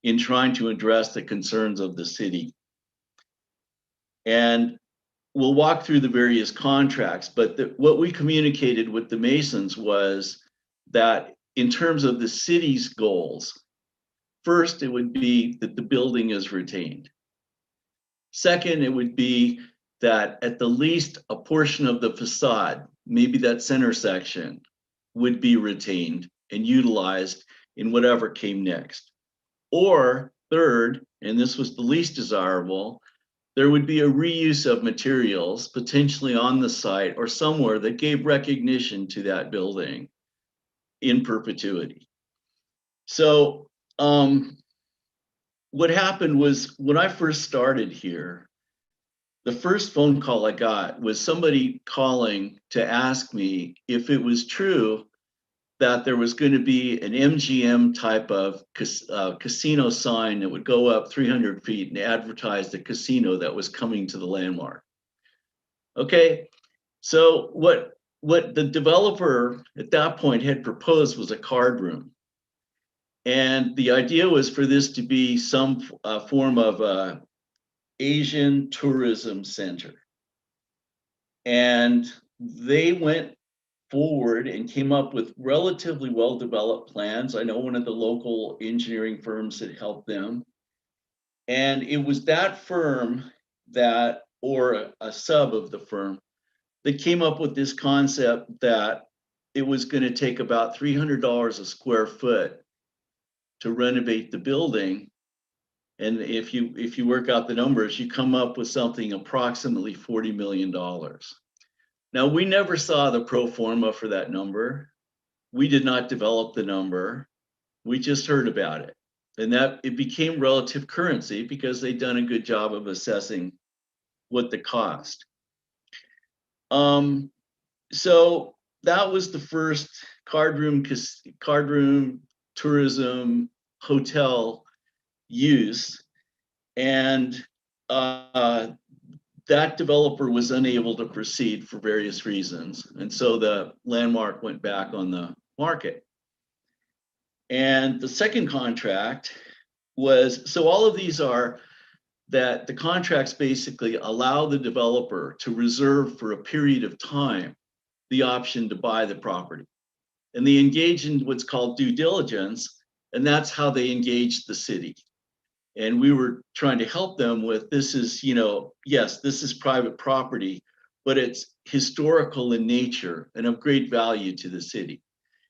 in trying to address the concerns of the city. And we'll walk through the various contracts, but what we communicated with the Masons was that in terms of the city's goals, first, it would be that the building is retained. Second, it would be that at the least a portion of the facade, maybe that center section, would be retained and utilized in whatever came next. Or third, and this was the least desirable, there would be a reuse of materials potentially on the site or somewhere that gave recognition to that building in perpetuity. So what happened was when I first started here, the first phone call I got was somebody calling to ask me if it was true that there was going to be an MGM type of casino sign that would go up 300 feet and advertise the casino that was coming to the landmark. Okay, so what the developer at that point had proposed was a card room. And the idea was for this to be some form of Asian tourism center. And they went forward and came up with relatively well-developed plans. I know one of the local engineering firms that helped them. And it was that firm that, or a sub of the firm, that came up with this concept that it was going to take about $300 a square foot to renovate the building. And if you work out the numbers, you come up with something approximately $40 million. Now, we never saw the pro forma for that number. We did not develop the number. We just heard about it. And that it became relative currency because they'd done a good job of assessing what the cost. So that was the first card room tourism hotel use. And that developer was unable to proceed for various reasons. And so the landmark went back on the market. And the second contract was, so all of these are that the contracts basically allow the developer to reserve for a period of time the option to buy the property. And they engage in what's called due diligence, and that's how they engaged the city. And we were trying to help them with, this is, yes, this is private property, but it's historical in nature and of great value to the city.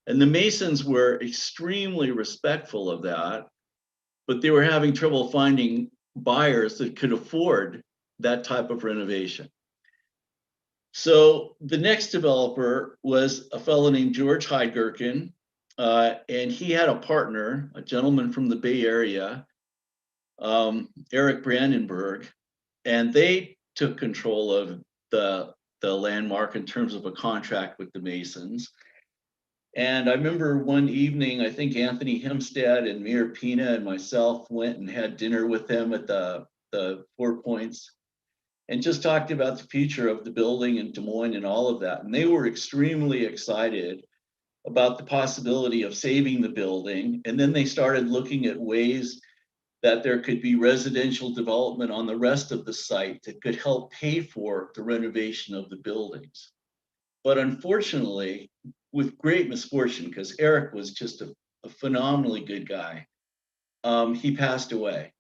And the Masons were extremely respectful of that, but they were having trouble finding buyers that could afford that type of renovation. So the next developer was a fellow named George Heidgerken, and he had a partner, a gentleman from the Bay Area, Eric Brandenburg, and they took control of the landmark in terms of a contract with the Masons. And I remember one evening, I think Anthony Hempstead and Mayor Pina and myself went and had dinner with them at the 4 Points and just talked about the future of the building in Des Moines and all of that. And they were extremely excited about the possibility of saving the building. And then they started looking at ways that there could be residential development on the rest of the site that could help pay for the renovation of the buildings. But unfortunately, with great misfortune, because Eric was just a phenomenally good guy, he passed away.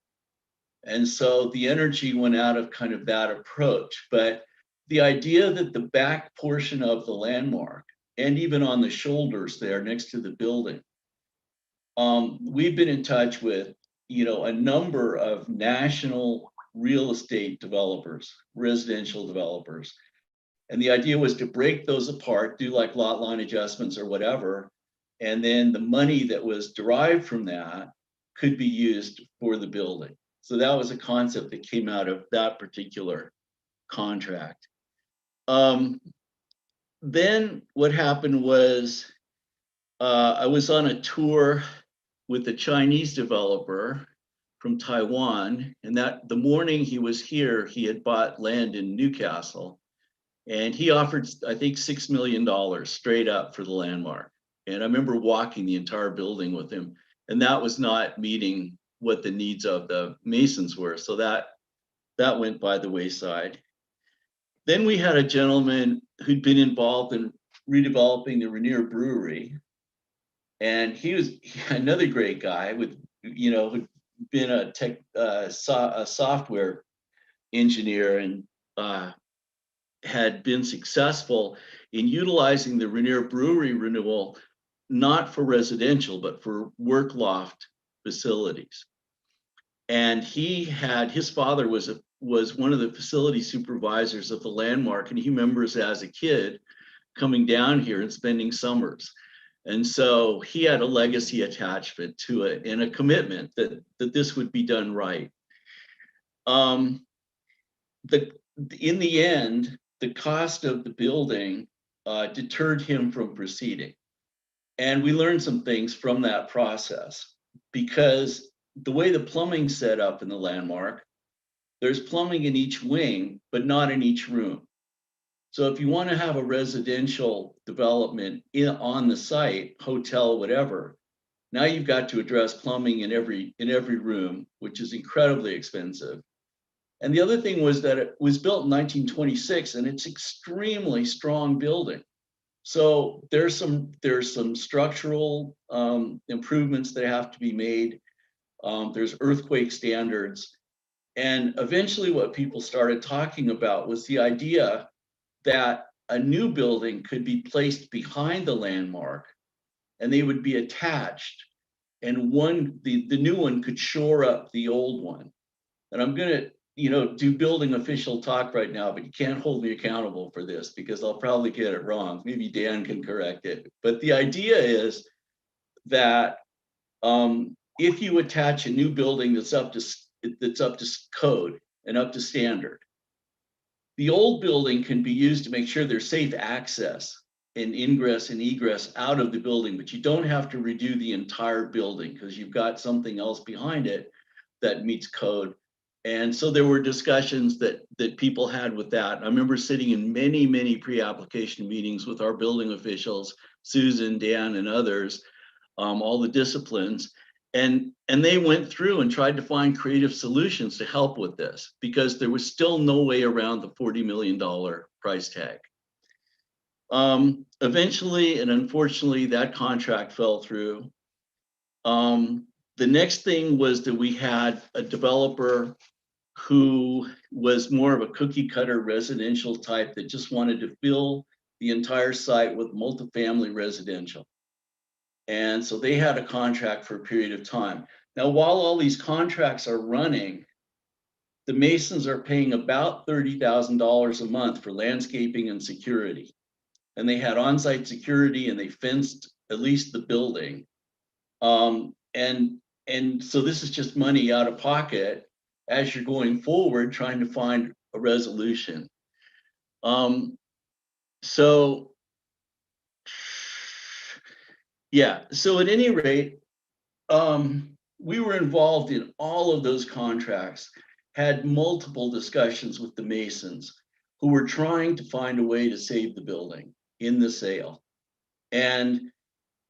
And so the energy went out of kind of that approach. But the idea that the back portion of the landmark, and even on the shoulders there next to the building, we've been in touch with, a number of national real estate developers, residential developers. And the idea was to break those apart, do like lot line adjustments or whatever. And then the money that was derived from that could be used for the building. So that was a concept that came out of that particular contract. Then what happened was I was on a tour with a Chinese developer from Taiwan. And that the morning he was here, he had bought land in Newcastle. And he offered, I think, $6 million straight up for the landmark. And I remember walking the entire building with him, and that was not meeting what the needs of the Masons were. So that went by the wayside. Then we had a gentleman who'd been involved in redeveloping the Rainier Brewery. And he was another great guy with, who'd been a software engineer and had been successful in utilizing the Rainier Brewery renewal, not for residential, but for work loft facilities. And his father was one of the facility supervisors of the landmark, and he remembers as a kid coming down here and spending summers. And so he had a legacy attachment to it and a commitment that this would be done right. In the end, the cost of the building deterred him from proceeding. And we learned some things from that process, because the way the plumbing's set up in the landmark, there's plumbing in each wing, but not in each room. So if you want to have a residential development on the site, hotel, whatever, now you've got to address plumbing in every room, which is incredibly expensive. And the other thing was that it was built in 1926, and it's extremely strong building. So there's some structural improvements that have to be made. There's earthquake standards. And eventually what people started talking about was the idea that a new building could be placed behind the landmark and they would be attached, and the new one could shore up the old one. And I'm gonna, do building official talk right now, but you can't hold me accountable for this because I'll probably get it wrong. Maybe Dan can correct it. But the idea is that if you attach a new building that's up to code and up to standard, the old building can be used to make sure there's safe access and ingress and egress out of the building, but you don't have to redo the entire building because you've got something else behind it that meets code. And so there were discussions that people had with that. I remember sitting in many, many pre-application meetings with our building officials, Susan, Dan, and others, all the disciplines. And they went through and tried to find creative solutions to help with this, because there was still no way around the $40 million price tag. Eventually, and unfortunately, that contract fell through. The next thing was that we had a developer who was more of a cookie cutter residential type that just wanted to fill the entire site with multifamily residential. And so they had a contract for a period of time. Now, while all these contracts are running, the Masons are paying about $30,000 a month for landscaping and security. And they had on-site security and they fenced at least the building. And so this is just money out of pocket as you're going forward, trying to find a resolution. So at any rate, we were involved in all of those contracts, had multiple discussions with the Masons who were trying to find a way to save the building in the sale. And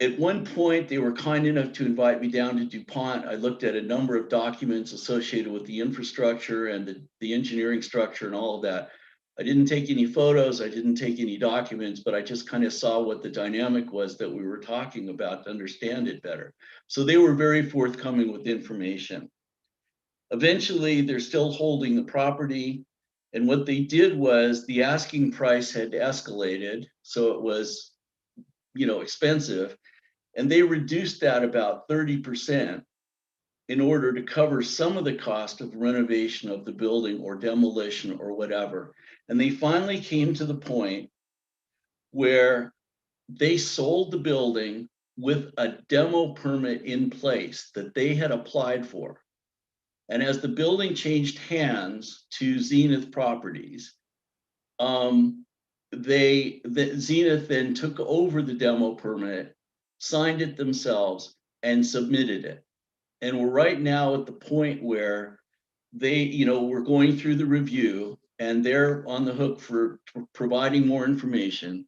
at one point, they were kind enough to invite me down to DuPont. I looked at a number of documents associated with the infrastructure and the engineering structure and all of that. I didn't take any photos, I didn't take any documents, but I just kind of saw what the dynamic was that we were talking about to understand it better. So they were very forthcoming with information. Eventually, they're still holding the property. And what they did was the asking price had escalated. So it was, expensive. And they reduced that about 30% in order to cover some of the cost of renovation of the building or demolition or whatever. And they finally came to the point where they sold the building with a demo permit in place that they had applied for. And as the building changed hands to Zenith Properties, Zenith then took over the demo permit, signed it themselves, and submitted it. And we're right now at the point where we're going through the review and they're on the hook for providing more information.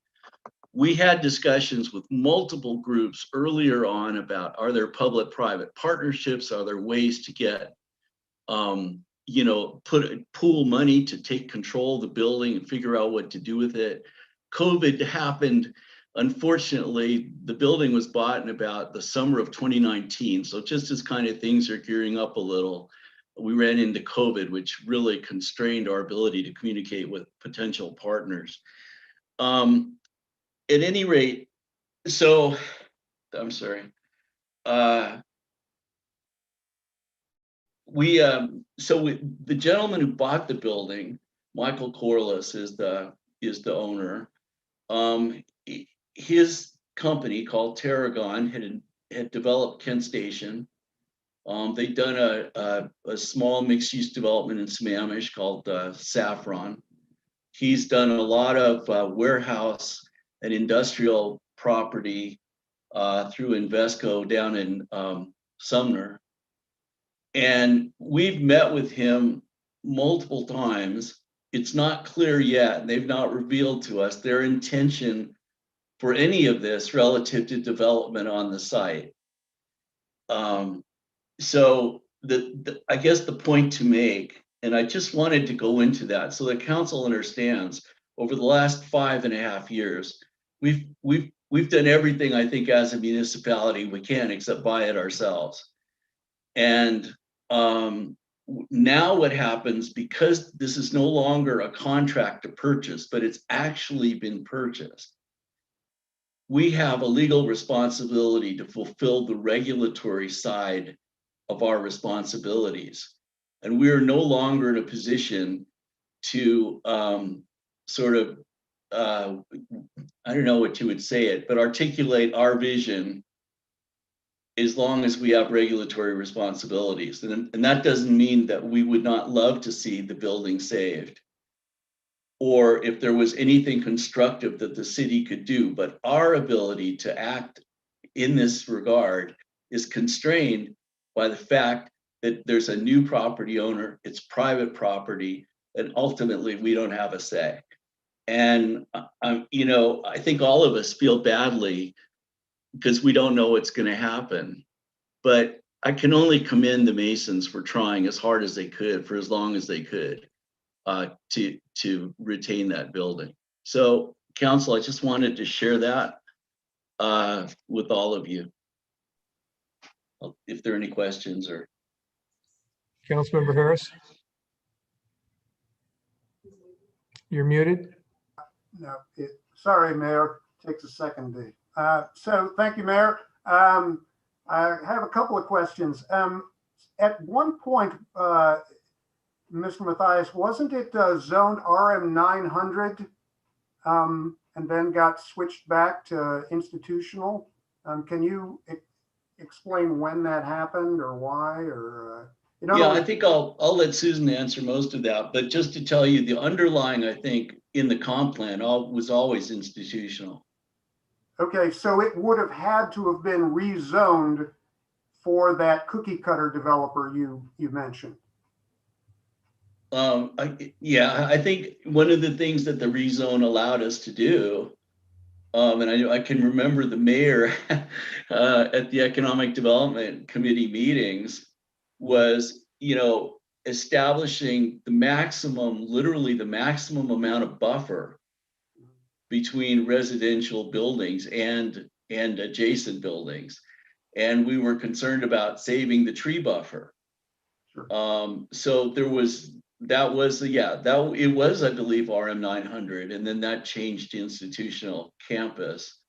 We had discussions with multiple groups earlier on about, are there public-private partnerships? Are there ways to get, pool money to take control of the building and figure out what to do with it? COVID happened. Unfortunately, the building was bought in about the summer of 2019. So just as kind of things are gearing up a little, we ran into COVID, which really constrained our ability to communicate with potential partners. At any rate, so I'm sorry. the gentleman who bought the building, Michael Corliss, is the owner. His company called Tarragon had developed Kent Station. They'd done a small mixed-use development in Sammamish called Saffron. He's done a lot of warehouse and industrial property through Invesco down in Sumner. And we've met with him multiple times. It's not clear yet. They've not revealed to us their intention for any of this relative to development on the site. So I guess the point to make, and I just wanted to go into that so the council understands, over the last 5.5 years, we've done everything I think as a municipality we can except buy it ourselves. And now what happens, because this is no longer a contract to purchase, but it's actually been purchased, we have a legal responsibility to fulfill the regulatory side of our responsibilities. And we are no longer in a position to sort of, I don't know what you would say it, but articulate our vision as long as we have regulatory responsibilities. And that doesn't mean that we would not love to see the building saved, or if there was anything constructive that the city could do, but our ability to act in this regard is constrained by the fact that there's a new property owner, it's private property, and ultimately we don't have a say. And I think all of us feel badly because we don't know what's going to happen. But I can only commend the Masons for trying as hard as they could for as long as they could to retain that building. So, council, I just wanted to share that with all of you. If there are any questions or. Councilmember Harris? You're muted. No, sorry, Mayor. Takes a second to. So thank you, Mayor. I have a couple of questions. At one point, Mr. Mathias, wasn't it zoned RM 900 and then got switched back to institutional? Can you explain when that happened or why? Or yeah, I think I'll let Susan answer most of that. But just to tell you, the underlying, I think, in the comp plan was always institutional. Okay, so it would have had to have been rezoned for that cookie cutter developer you mentioned. I think one of the things that the rezone allowed us to do, and I can remember the mayor at the Economic Development Committee meetings was, establishing the maximum, literally the maximum amount of buffer between residential buildings and adjacent buildings. And we were concerned about saving the tree buffer. Sure. So it was, I believe, RM 900, and then that changed to institutional campus.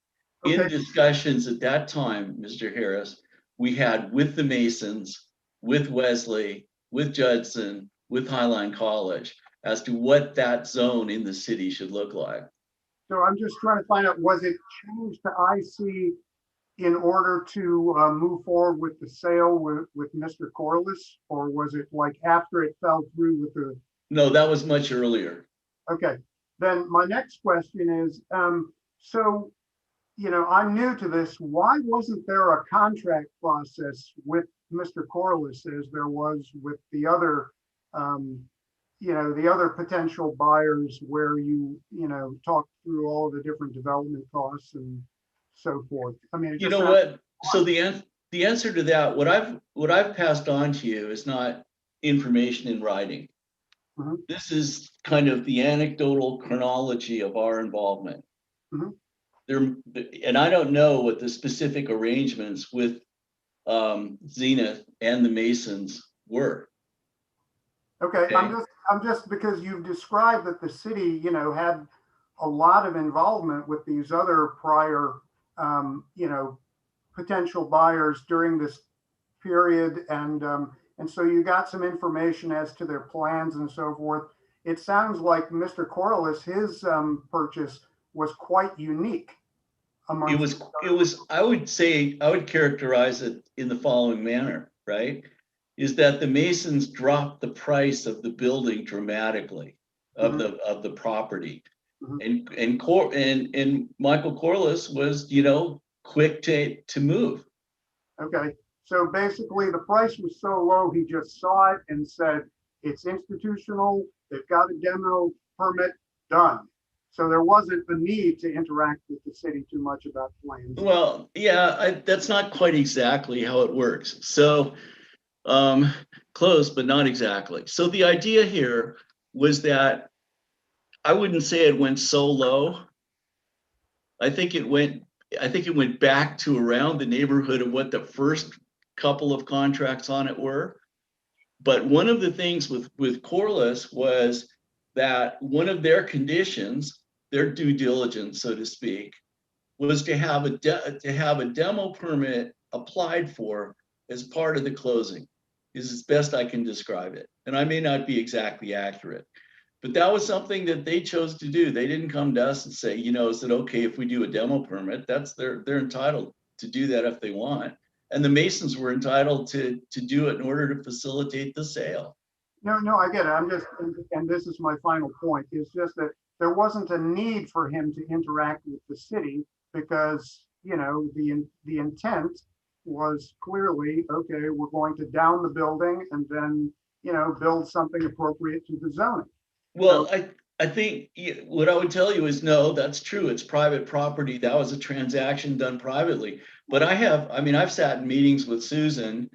Okay. In discussions at that time, Mr. Harris, we had with the Masons, with Wesley, with Judson, with Highline College, as to what that zone in the city should look like. So I'm just trying to find out, was it changed to IC in order to move forward with the sale with Mr. Corliss, or was it like after it fell through with the? No, that was much earlier. Okay, then my next question is, so, I'm new to this. Why wasn't there a contract process with Mr. Corliss as there was with the other, the other potential buyers where you talk through all of the different development costs and so forth? I mean, you know what? So the answer to that, what I've passed on to you is not information in writing. Mm-hmm. This is kind of the anecdotal chronology of our involvement. Mm-hmm. And I don't know what the specific arrangements with Zenith and the Masons were. Okay. I'm just because you've described that the city, had a lot of involvement with these other prior, potential buyers during this period, and And so you got some information as to their plans and so forth. It sounds like Mr. Corliss, his purchase was quite unique. It was, I would say, I would characterize it in the following manner, right? Is that the Masons dropped the price of the building dramatically, of the property. And Michael Corliss was, quick to move. Okay, so basically the price was so low, he just saw it and said, it's institutional, they've got a demo permit, done. So there wasn't a need to interact with the city too much about plans. Well, yeah, that's not quite exactly how it works. So close, but not exactly. So the idea here was that I wouldn't say it went so low. I think it went back to around the neighborhood of what the first couple of contracts on it were. But one of the things with Corliss was that one of their conditions, their due diligence, so to speak, was to have a demo permit applied for as part of the closing, is as best I can describe it. And I may not be exactly accurate, but that was something that they chose to do. They didn't come to us and say, is it okay if we do a demo permit? They're entitled to do that if they want. And the Masons were entitled to do it in order to facilitate the sale. No, I get it. And this is my final point, is just that there wasn't a need for him to interact with the city because, the intent was clearly, okay, we're going to down the building and then, build something appropriate to the zoning. Well, I think what I would tell you is, no, that's true. It's private property. That was a transaction done privately. But I've sat in meetings with Susan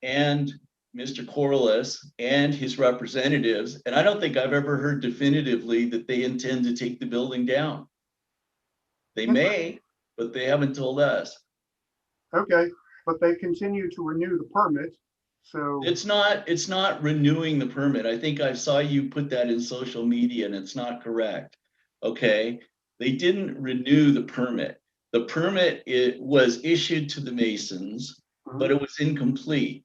and Mr. Corliss and his representatives, and I don't think I've ever heard definitively that they intend to take the building down. They may, but they haven't told us. Okay, but they continue to renew the permit. So it's not renewing the permit. I think I saw you put that in social media and it's not correct. Okay, they didn't renew the permit. The permit was issued to the Masons, but it was incomplete.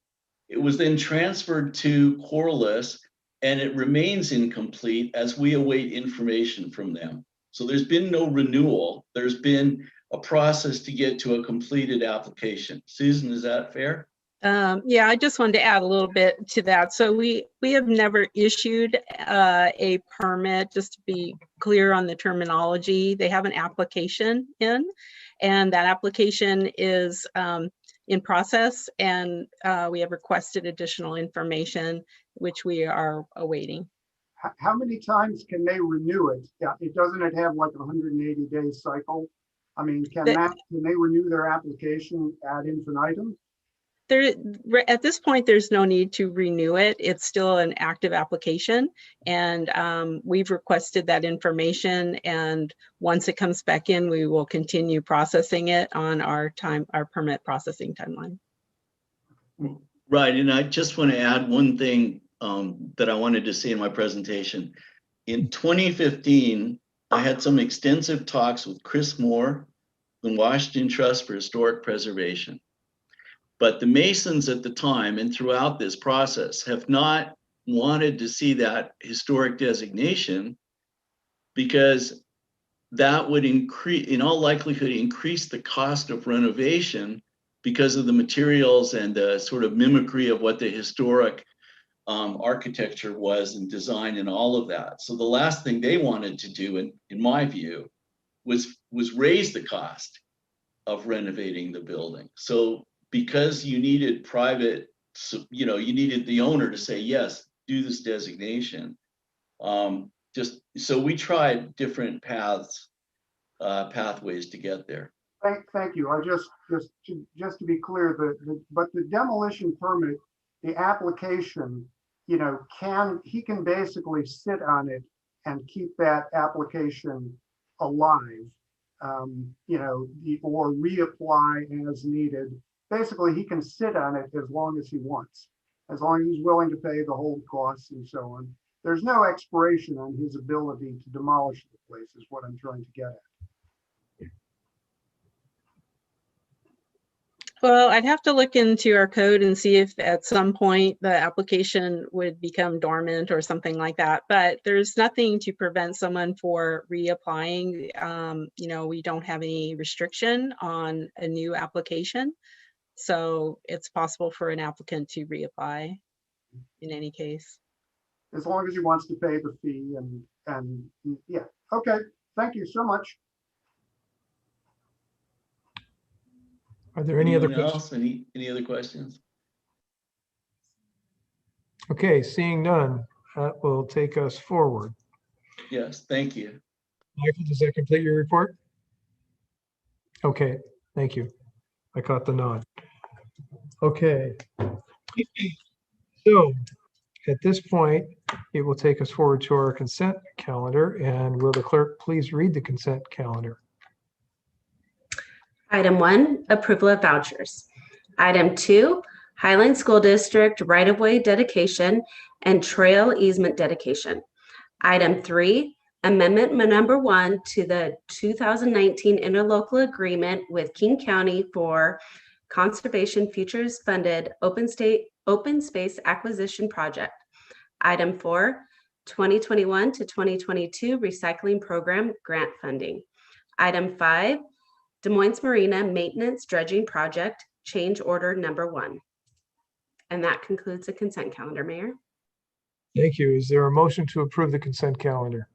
It was then transferred to Corliss and it remains incomplete as we await information from them. So there's been no renewal. There's been a process to get to a completed application. Susan, is that fair? Yeah, I just wanted to add a little bit to that. So we have never issued a permit, just to be clear on the terminology. They have an application in, and that application is in process, and we have requested additional information, which we are awaiting. How many times can they renew it? Yeah, doesn't it have like a 180-day cycle? I mean, can they renew their application ad infinitum? At this point, there's no need to renew it. It's still an active application, and we've requested that information. And once it comes back in, we will continue processing it on our permit processing timeline. Right, and I just want to add one thing that I wanted to say in my presentation. In 2015, I had some extensive talks with Chris Moore, the Washington Trust for Historic Preservation. But the Masons at the time and throughout this process have not wanted to see that historic designation because that would increase, in all likelihood, increase the cost of renovation because of the materials and the sort of mimicry of what the historic architecture was and design and all of that. So the last thing they wanted to do, in my view, was raise the cost of renovating the building. So because you needed you needed the owner to say, yes, do this designation. Just so we tried different pathways to get there. Thank you. I just to be clear, but the demolition permit, the application, he can basically sit on it and keep that application alive, or reapply as needed. Basically, he can sit on it as long as he wants, as long as he's willing to pay the whole costs and so on. There's no expiration on his ability to demolish the place, is what I'm trying to get Well, I'd have to look into our code and see if at some point the application would become dormant or something like that. But there's nothing to prevent someone for reapplying. We don't have any restriction on a new application. So it's possible for an applicant to reapply in any case. As long as he wants to pay the fee and yeah, okay. Thank you so much. Are there any other Anyone questions? else? Any other questions? Okay, seeing none, that will take us forward. Yes, thank you. Michael, does that complete your report? Okay, thank you. I caught the nod. Okay. So at this point, it will take us forward to our consent calendar, and will the clerk please read the consent calendar? Item 1, approval of vouchers. Item 2, Highline School District right-of-way dedication and trail easement dedication. Item 3, amendment number 1 to the 2019 interlocal agreement with King County for Conservation Futures Funded Open Space Acquisition Project. Item 4, 2021 to 2022 Recycling Program Grant Funding. Item 5, Des Moines Marina Maintenance Dredging Project, change order number 1. And that concludes the consent calendar, Mayor. Thank you. Is there a motion to approve the consent calendar?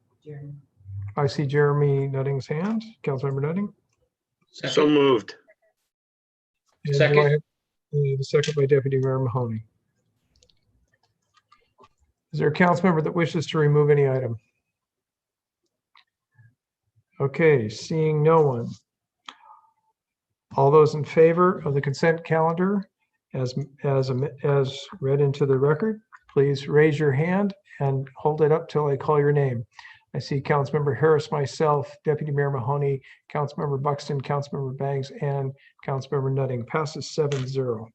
I see Jeremy Nutting's hand. Councilmember Nutting. So moved. And do Second. I have, the second by Deputy Mayor Mahoney. Is there a council member that wishes to remove any item? Okay, seeing no one. All those in favor of the consent calendar as read into the record, please raise your hand and hold it up till I call your name. I see Councilmember Harris, myself, Deputy Mayor Mahoney, Councilmember Buxton, Councilmember Bangs, and Councilmember Nutting. Passes 7-0.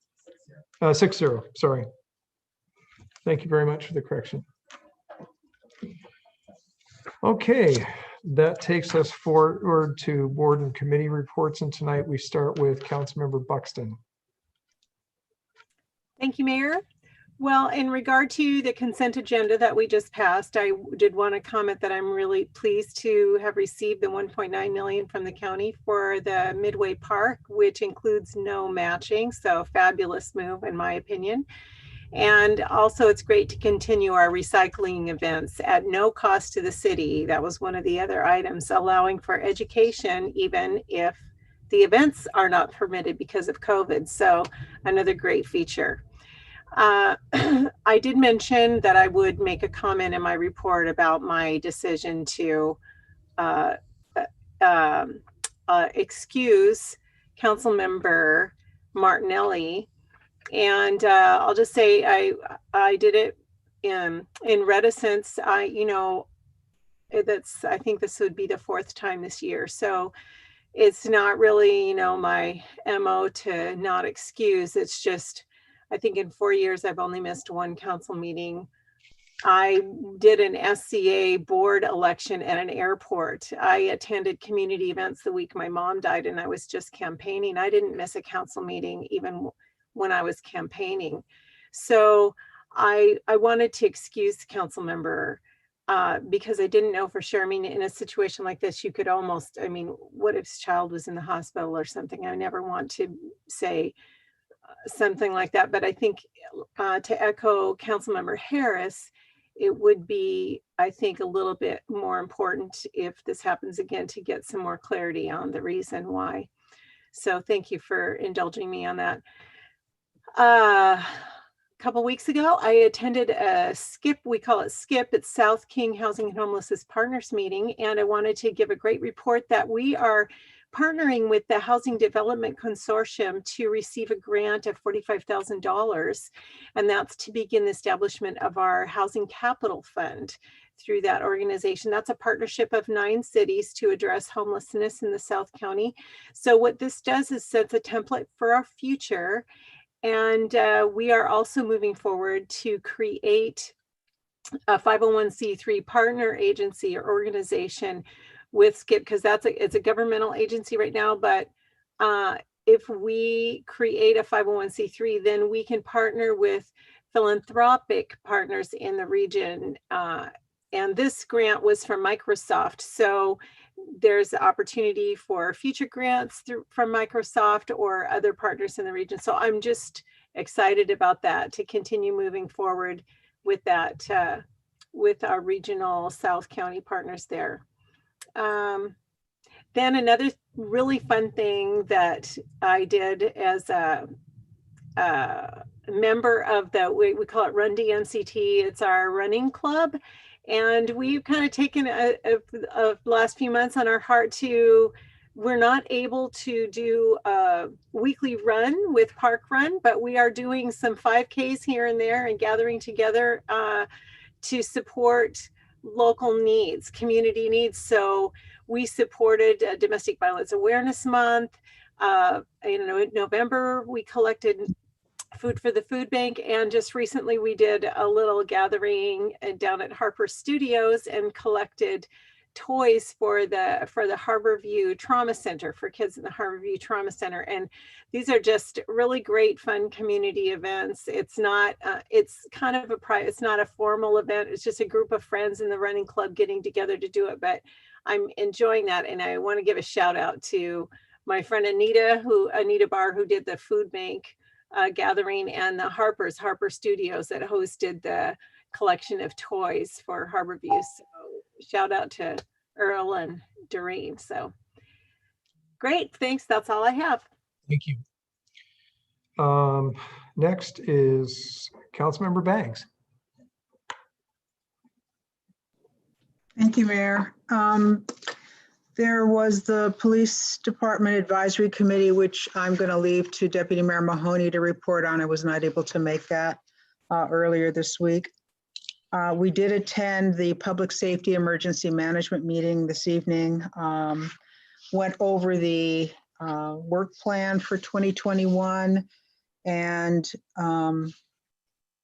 6-0, sorry. Thank you very much for the correction. Okay, that takes us forward to board and committee reports, and tonight we start with Councilmember Buxton. Thank you, Mayor. Well, in regard to the consent agenda that we just passed, I did want to comment that I'm really pleased to have received the 1.9 million from the county for the Midway Park, which includes no matching. So fabulous move, in my opinion. And also it's great to continue our recycling events at no cost to the city. That was one of the other items, allowing for education, even if the events are not permitted because of COVID. So another great feature. I did mention that I would make a comment in my report about my decision to excuse Councilmember Martinelli. And I'll just say I did it in reticence. I think this would be the 4th time this year. So it's not really, my MO to not excuse. It's just, I think in 4 years, I've only missed one council meeting. I did an SCA board election at an airport. I attended community events the week my mom died, and I was just campaigning. I didn't miss a council meeting even when I was campaigning. So I wanted to excuse the council member because I didn't know for sure. I mean, in a situation like this, you could almost, what if his child was in the hospital or something? I never want to say something like that, but I think to echo Councilmember Harris, it would be, I think, a little bit more important if this happens again to get some more clarity on the reason why. So thank you for indulging me on that. A couple weeks ago, I attended a SKIP, we call it SKIP, it's South King Housing and Homelessness Partners meeting, and I wanted to give a great report that we are partnering with the Housing Development Consortium to receive a grant of $45,000, and that's to begin the establishment of our Housing Capital Fund through that organization. That's a partnership of 9 cities to address homelessness in the South County. So what this does is sets a template for our future. And we are also moving forward to create a 501c3 partner agency or organization with SKIP, because it's a governmental agency right now, but if we create a 501c3, then we can partner with philanthropic partners in the region. And this grant was from Microsoft. So there's the opportunity for future grants from Microsoft or other partners in the region. So I'm just excited about that, to continue moving forward with that, with our regional South County partners there. Then another really fun thing that I did as a member of the, we call it Run DMCT, it's our running club. And we've kind of taken a last few months on our heart to, we're not able to do a weekly run with Park Run, but we are doing some 5Ks here and there and gathering together to support local needs, community needs. So we supported Domestic Violence Awareness Month. In November, we collected food for the food bank, and just recently we did a little gathering down at Harper Studios and collected toys for the Harborview Trauma Center, for kids in the Harborview Trauma Center. And these are just really great, fun community events. It's not, it's kind of it's not a formal event. It's just a group of friends in the running club getting together to do it. But I'm enjoying that. And I want to give a shout out to my friend Anita Barr, who did the food bank gathering, and the Harper Studios that hosted the collection of toys for Harborview. So shout out to Earl and Doreen. So great, thanks. That's all I have. Thank you. Next is Councilmember Bangs. Thank you, Mayor. There was the Police Department Advisory Committee, which I'm going to leave to Deputy Mayor Mahoney to report on. I was not able to make that earlier this week. We did attend the Public Safety Emergency Management meeting this evening. Went over the work plan for 2021, and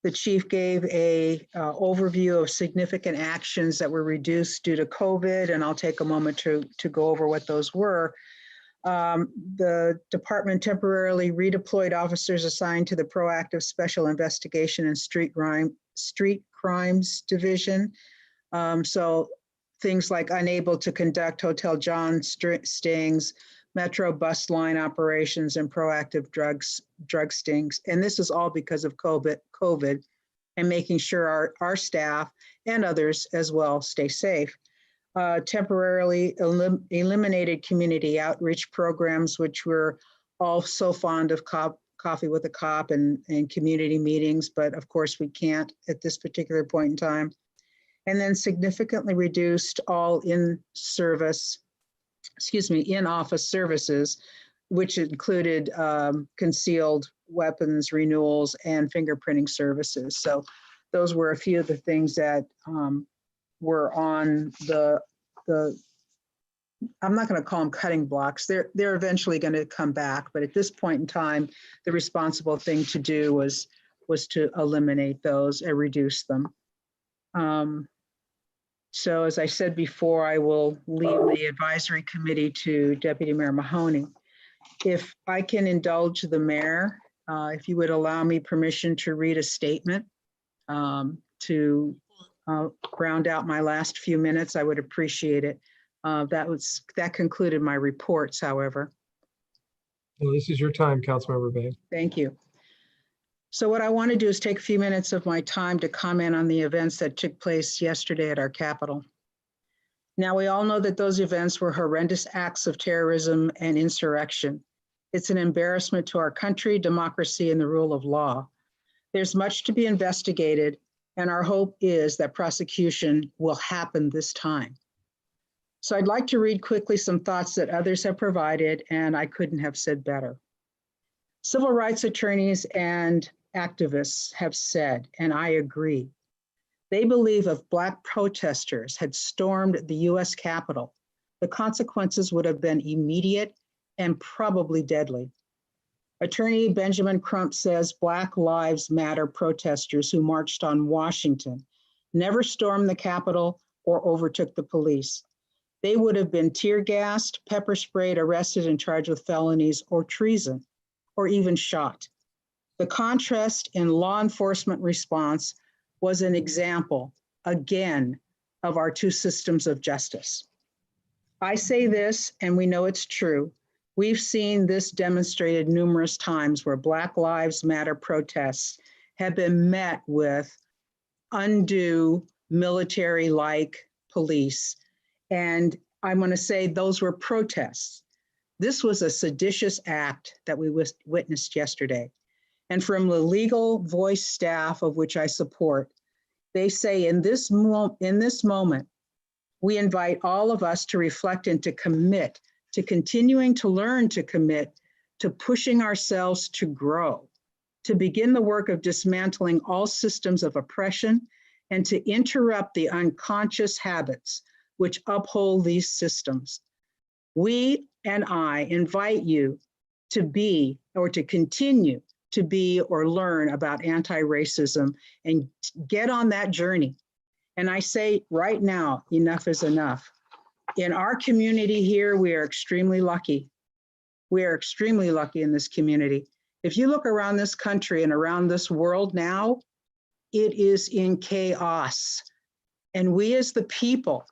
the chief gave a overview of significant actions that were reduced due to COVID, and I'll take a moment to go over what those were. The department temporarily redeployed officers assigned to the Proactive Special Investigation and Street Crimes Division. So things like unable to conduct Hotel John stings, Metro bus line operations, and proactive drug stings. And this is all because of COVID and making sure our staff and others as well stay safe. Temporarily eliminated community outreach programs, which we're all so fond of, coffee with a cop and community meetings, but of course we can't at this particular point in time. And then significantly reduced all in-office services, which included concealed weapons renewals and fingerprinting services. So those were a few of the things that were on the I'm not going to call them cutting blocks. They're eventually going to come back, but at this point in time, the responsible thing to do was to eliminate those and reduce them. So as I said before, I will leave the advisory committee to Deputy Mayor Mahoney. If I can indulge the mayor, if you would allow me permission to read a statement to round out my last few minutes, I would appreciate it. That concluded my reports, however. Well, this is your time, Councilmember Bay. Thank you. So what I want to do is take a few minutes of my time to comment on the events that took place yesterday at our Capitol. Now, we all know that those events were horrendous acts of terrorism and insurrection. It's an embarrassment to our country, democracy, and the rule of law. There's much to be investigated, and our hope is that prosecution will happen this time. So I'd like to read quickly some thoughts that others have provided, and I couldn't have said better. Civil rights attorneys and activists have said, and I agree, they believe if Black protesters had stormed the US Capitol, the consequences would have been immediate and probably deadly. Attorney Benjamin Crump says Black Lives Matter protesters who marched on Washington never stormed the Capitol or overtook the police. they would have been tear gassed, pepper sprayed, arrested, and charged with felonies or treason, or even shot. The contrast in law enforcement response was an example, again, of our two systems of justice. I say this, and we know it's true. We've seen this demonstrated numerous times where Black Lives Matter protests have been met with undue military-like police. And I'm going to say those were protests. This was a seditious act that we witnessed yesterday. And from the legal voice staff, of which I support, they say in this moment, we invite all of us to reflect and to commit, to continuing to learn to commit, to pushing ourselves to grow, to begin the work of dismantling all systems of oppression, and to interrupt the unconscious habits which uphold these systems. We and I invite you to be or to continue to be or learn about anti-racism and get on that journey. And I say right now, enough is enough. In our community here, we are extremely lucky. We are extremely lucky in this community. If you look around this country and around this world now, it is in chaos. And we as the people,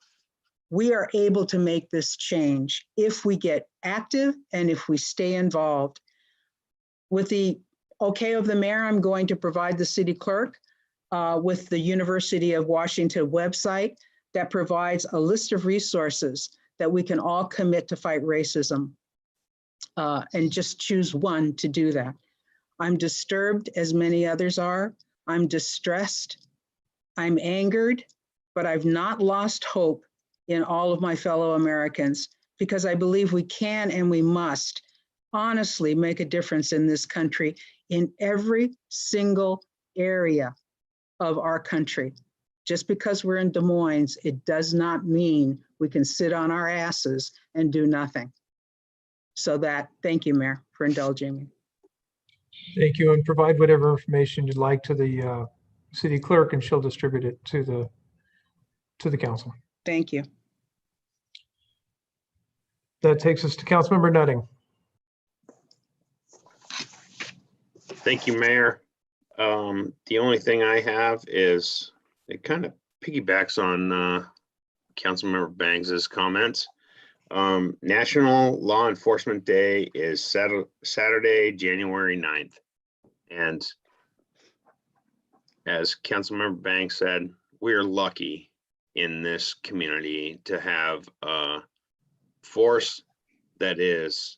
we are able to make this change if we get active and if we stay involved. With the okay of the mayor, I'm going to provide the city clerk with the University of Washington website that provides a list of resources that we can all commit to fight racism and just choose one to do that. I'm disturbed, as many others are. I'm distressed. I'm angered, but I've not lost hope in all of my fellow Americans because I believe we can and we must honestly make a difference in this country in every single area of our country. Just because we're in Des Moines, it does not mean we can sit on our asses and do nothing. So thank you, Mayor, for indulging me. Thank you, and provide whatever information you'd like to the city clerk, and she'll distribute it to the council. Thank you. That takes us to Councilmember Nutting. Thank you, Mayor. The only thing I have is it kind of piggybacks on Councilmember Banks's comments. National Law Enforcement Day is Saturday, January 9th. And as Councilmember Banks said, we're lucky in this community to have a force that is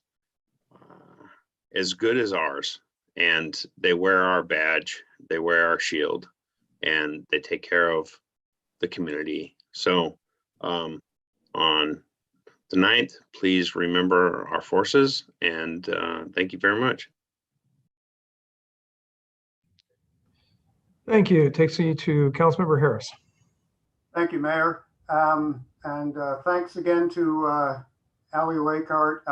as good as ours. And they wear our badge, they wear our shield, and they take care of the community. So on the 9th, please remember our forces, and thank you very much. Thank you. It takes you to Councilmember Harris. Thank you, Mayor. And thanks again to Ali Lakehart.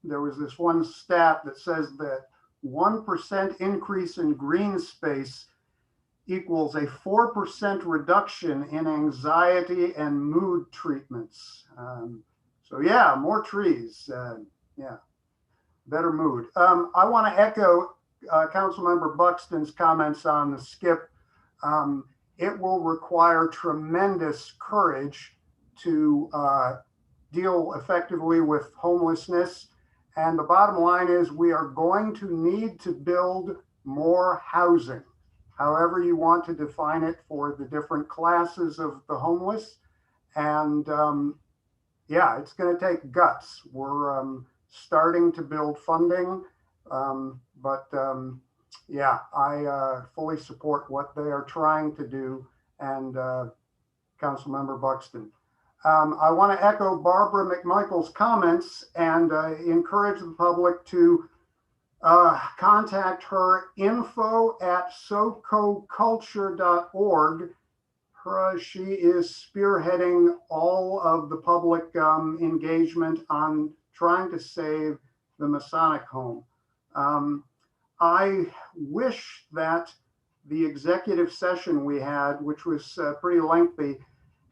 There was this one stat that says that 1% increase in green space equals a 4% reduction in anxiety and mood treatments. So yeah, more trees, yeah, better mood. I want to echo Councilmember Buxton's comments on the skip. It will require tremendous courage to deal effectively with homelessness. And the bottom line is we are going to need to build more housing, however you want to define it for the different classes of the homeless. And yeah, it's going to take guts. We're starting to build funding, but yeah, I fully support what they are trying to do. And Councilmember Buxton. I want to echo Barbara McMichael's comments and encourage the public to contact her info@sococulture.org. She is spearheading all of the public engagement on trying to save the Masonic home. I wish that the executive session we had, which was pretty lengthy,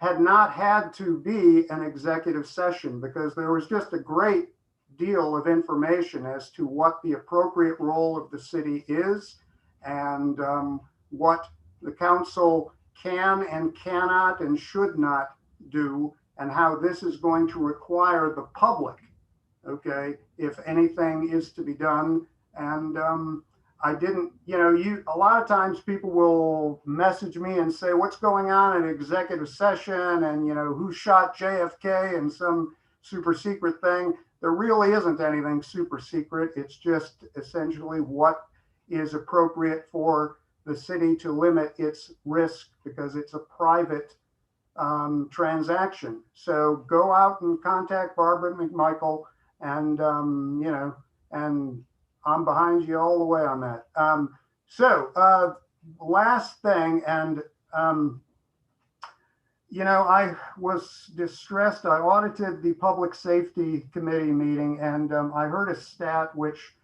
had not had to be an executive session because there was just a great deal of information as to what the appropriate role of the city is and what the council can and cannot and should not do, and how this is going to require the public, okay, if anything is to be done. And I didn't, a lot of times people will message me and say, what's going on in executive session? And, who shot JFK and some super secret thing. There really isn't anything super secret. It's just essentially what is appropriate for the city to limit its risk because it's a private transaction. So go out and contact Barbara McMichael and, and I'm behind you all the way on that. Last thing, and I was distressed. I audited the Public Safety Committee meeting, and I heard a stat which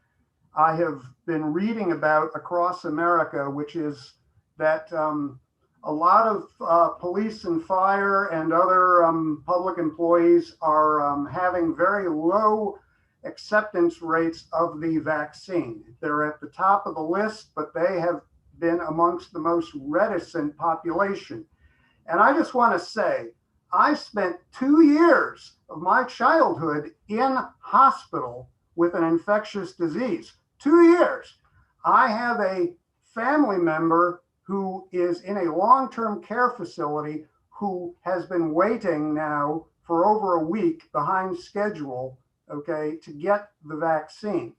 I have been reading about across America, which is that a lot of police and fire and other public employees are having very low acceptance rates of the vaccine. They're at the top of the list, but they have been amongst the most reticent population. And I just want to say, I spent 2 years of my childhood in hospital with an infectious disease. 2 years. I have a family member who is in a long-term care facility who has been waiting now for over a week behind schedule, okay, to get the vaccine.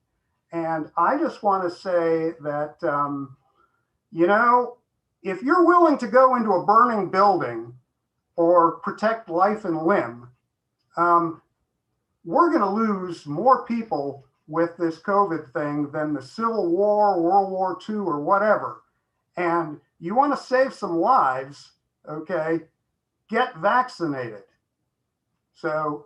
And I just want to say that, if you're willing to go into a burning building or protect life and limb, we're going to lose more people with this COVID thing than the Civil War, World War II, or whatever. And you want to save some lives, okay, get vaccinated. So,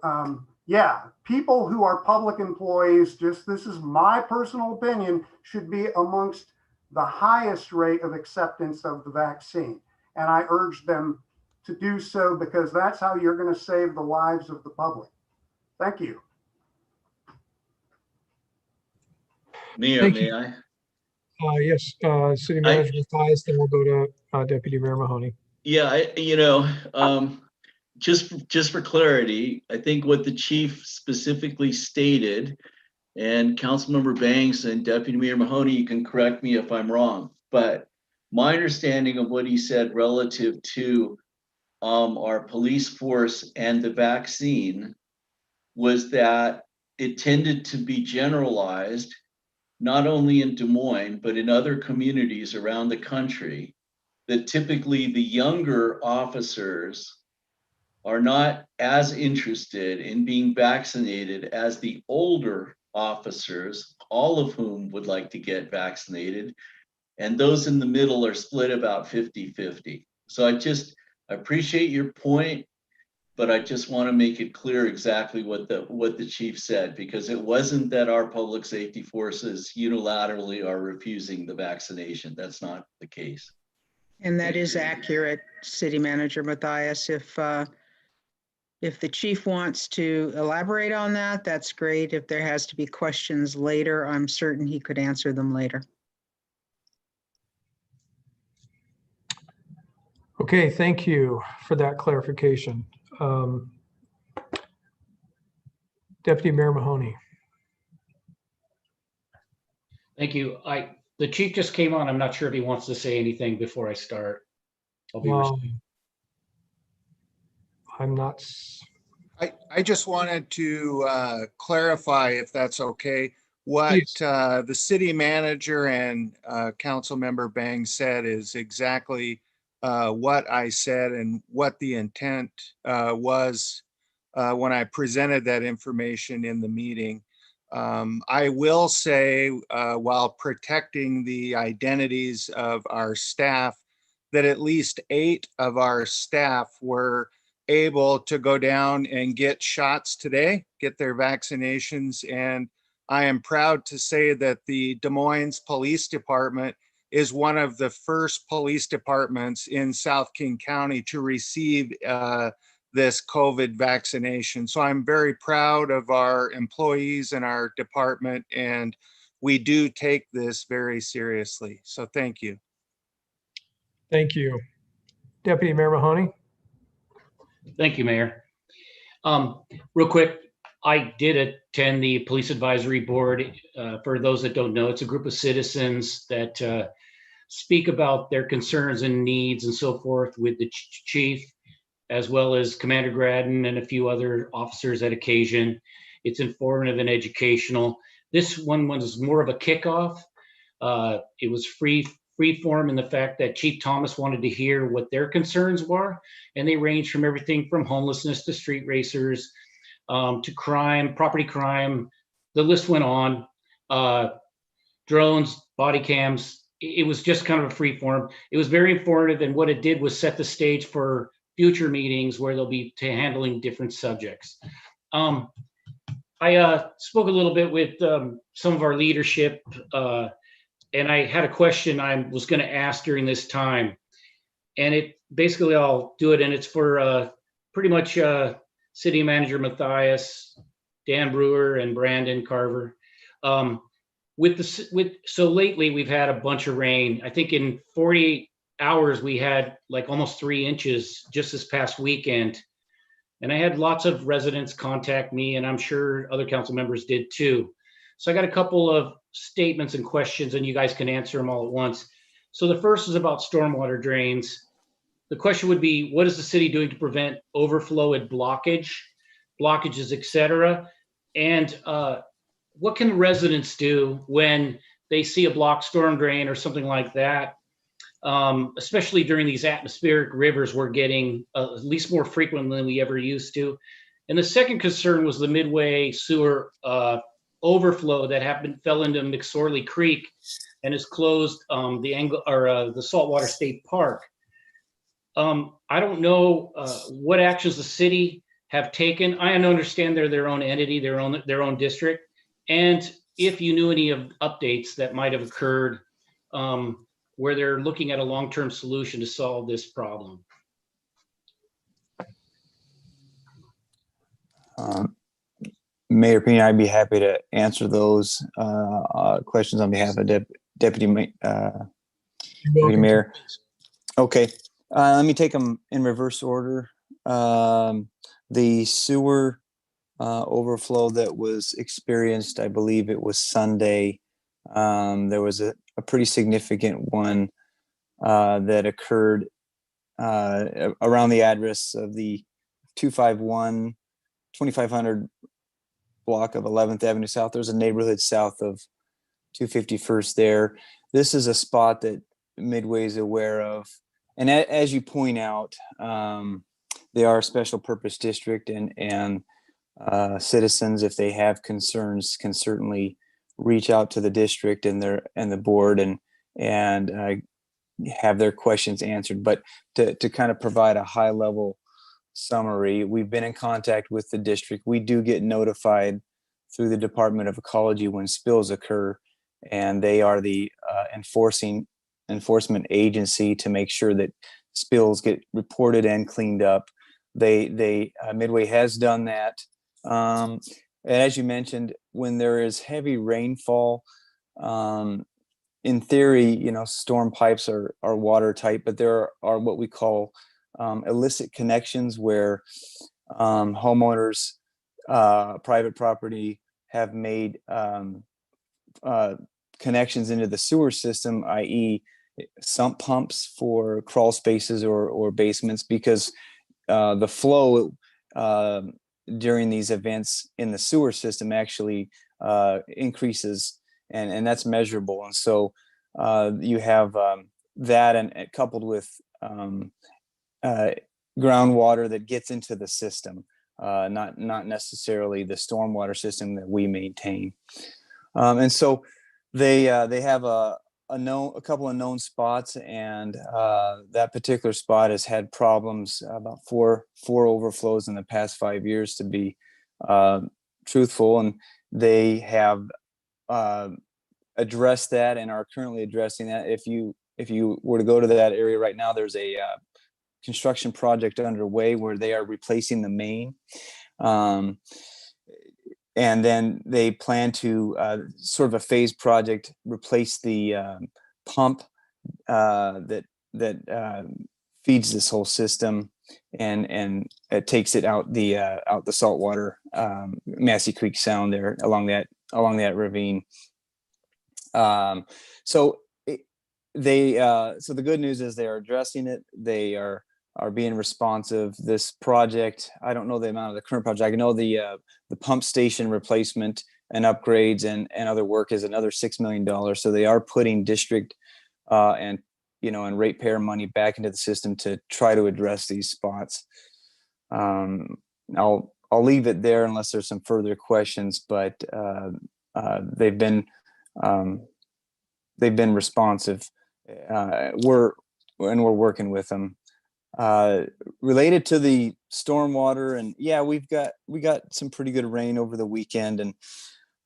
yeah, people who are public employees, this is my personal opinion, should be amongst the highest rate of acceptance of the vaccine. And I urge them to do so because that's how you're going to save the lives of the public. Thank you. Mayor, Thank may you. I? Yes, City Manager Mathias, then we'll go to Deputy Mayor Mahoney. Yeah, just for clarity, I think what the chief specifically stated, and Councilmember Banks and Deputy Mayor Mahoney, you can correct me if I'm wrong, but my understanding of what he said relative to our police force and the vaccine was that it tended to be generalized, not only in Des Moines, but in other communities around the country, that typically the younger officers are not as interested in being vaccinated as the older officers, all of whom would like to get vaccinated. And those in the middle are split about 50-50. So I appreciate your point, but I just want to make it clear exactly what the chief said, because it wasn't that our public safety forces unilaterally are refusing the vaccination. That's not the case. And that is accurate, City Manager Mathias. If the chief wants to elaborate on that, that's great. If there has to be questions later, I'm certain he could answer them later. Okay, thank you for that clarification. Deputy Mayor Mahoney. Thank you. The chief just came on. I'm not sure if he wants to say anything before I start. I'll be I'm not. I just wanted to clarify, if that's okay, what the city manager and council member Bang said is exactly what I said and what the intent was when I presented that information in the meeting. I will say, while protecting the identities of our staff, that at least 8 of our staff were able to go down and get shots today, get their vaccinations. And I am proud to say that the Des Moines Police Department is one of the first police departments in South King County to receive this COVID vaccination. So I'm very proud of our employees and our department, and we do take this very seriously. So thank you. Thank you. Deputy Mayor Mahoney? Thank you, Mayor. Real quick, I did attend the Police Advisory Board. For those that don't know, it's a group of citizens that speak about their concerns and needs and so forth with the chief, as well as Commander Gradden and a few other officers at occasion. It's informative and educational. This one was more of a kickoff. It was free form in the fact that Chief Thomas wanted to hear what their concerns were, and they ranged from everything from homelessness to street racers, to crime, property crime. The list went on. Drones, body cams. It was just kind of a free form. It was very informative, and what it did was set the stage for future meetings where they'll be handling different subjects. I spoke a little bit with some of our leadership, and I had a question I was going to ask during this time. And it basically, I'll do it, and it's for pretty much City Manager Matthias, Dan Brewer, and Brandon Carver. So lately we've had a bunch of rain. I think in 48 hours we had like almost 3 inches just this past weekend. And I had lots of residents contact me, and I'm sure other council members did too. So I got a couple of statements and questions, and you guys can answer them all at once. So the first is about stormwater drains. The question would be, what is the city doing to prevent overflow and blockages, et cetera? And what can residents do when they see a blocked storm drain or something like that? Especially during these atmospheric rivers we're getting at least more frequently than we ever used to. And the second concern was the Midway sewer overflow that fell into McSorley Creek and has closed the Saltwater State Park. I don't know what actions the city have taken. I understand they're their own entity, their own district, and if you knew any of updates that might have occurred where they're looking at a long-term solution to solve this problem. Mayor Pena, I'd be happy to answer those questions on behalf of Deputy Mayor. Okay, let me take them in reverse order. The sewer overflow that was experienced, I believe it was Sunday. There was a pretty significant one that occurred around the address of the 2500 block of 11th Avenue South. There's a neighborhood south of 251st there. This is a spot that Midway is aware of. And as you point out, they are a special purpose district, and citizens, if they have concerns, can certainly reach out to the district and the board and have their questions answered. But to kind of provide a high level summary, we've been in contact with the district. We do get notified through the Department of Ecology when spills occur, and they are the enforcement agency to make sure that spills get reported and cleaned up. Midway has done that. And as you mentioned, when there is heavy rainfall, in theory, storm pipes are watertight, but there are what we call illicit connections where homeowners, private property, have made connections into the sewer system, i.e. sump pumps for crawl spaces or basements, because the flow during these events in the sewer system actually increases, and that's measurable. And so you have that, and coupled with groundwater that gets into the system, not necessarily the stormwater system that we maintain. And so they have a couple of known spots, and that particular spot has had problems, about four overflows in the past 5 years, to be truthful. And they have address that and are currently addressing that. If you were to go to that area right now, there's a construction project underway where they are replacing the main. And then they plan to sort of a phased project, replace the pump that feeds this whole system, and it takes it out the saltwater Massey Creek Sound there along that ravine. So the good news is they are addressing it. They are being responsive. This project, I don't know the amount of the current project. I know the pump station replacement and upgrades and other work is another $6 million. So they are putting district and ratepayer money back into the system to try to address these spots. I'll leave it there unless there's some further questions, but they've been responsive. We're working with them. Related to the stormwater, and we got some pretty good rain over the weekend, and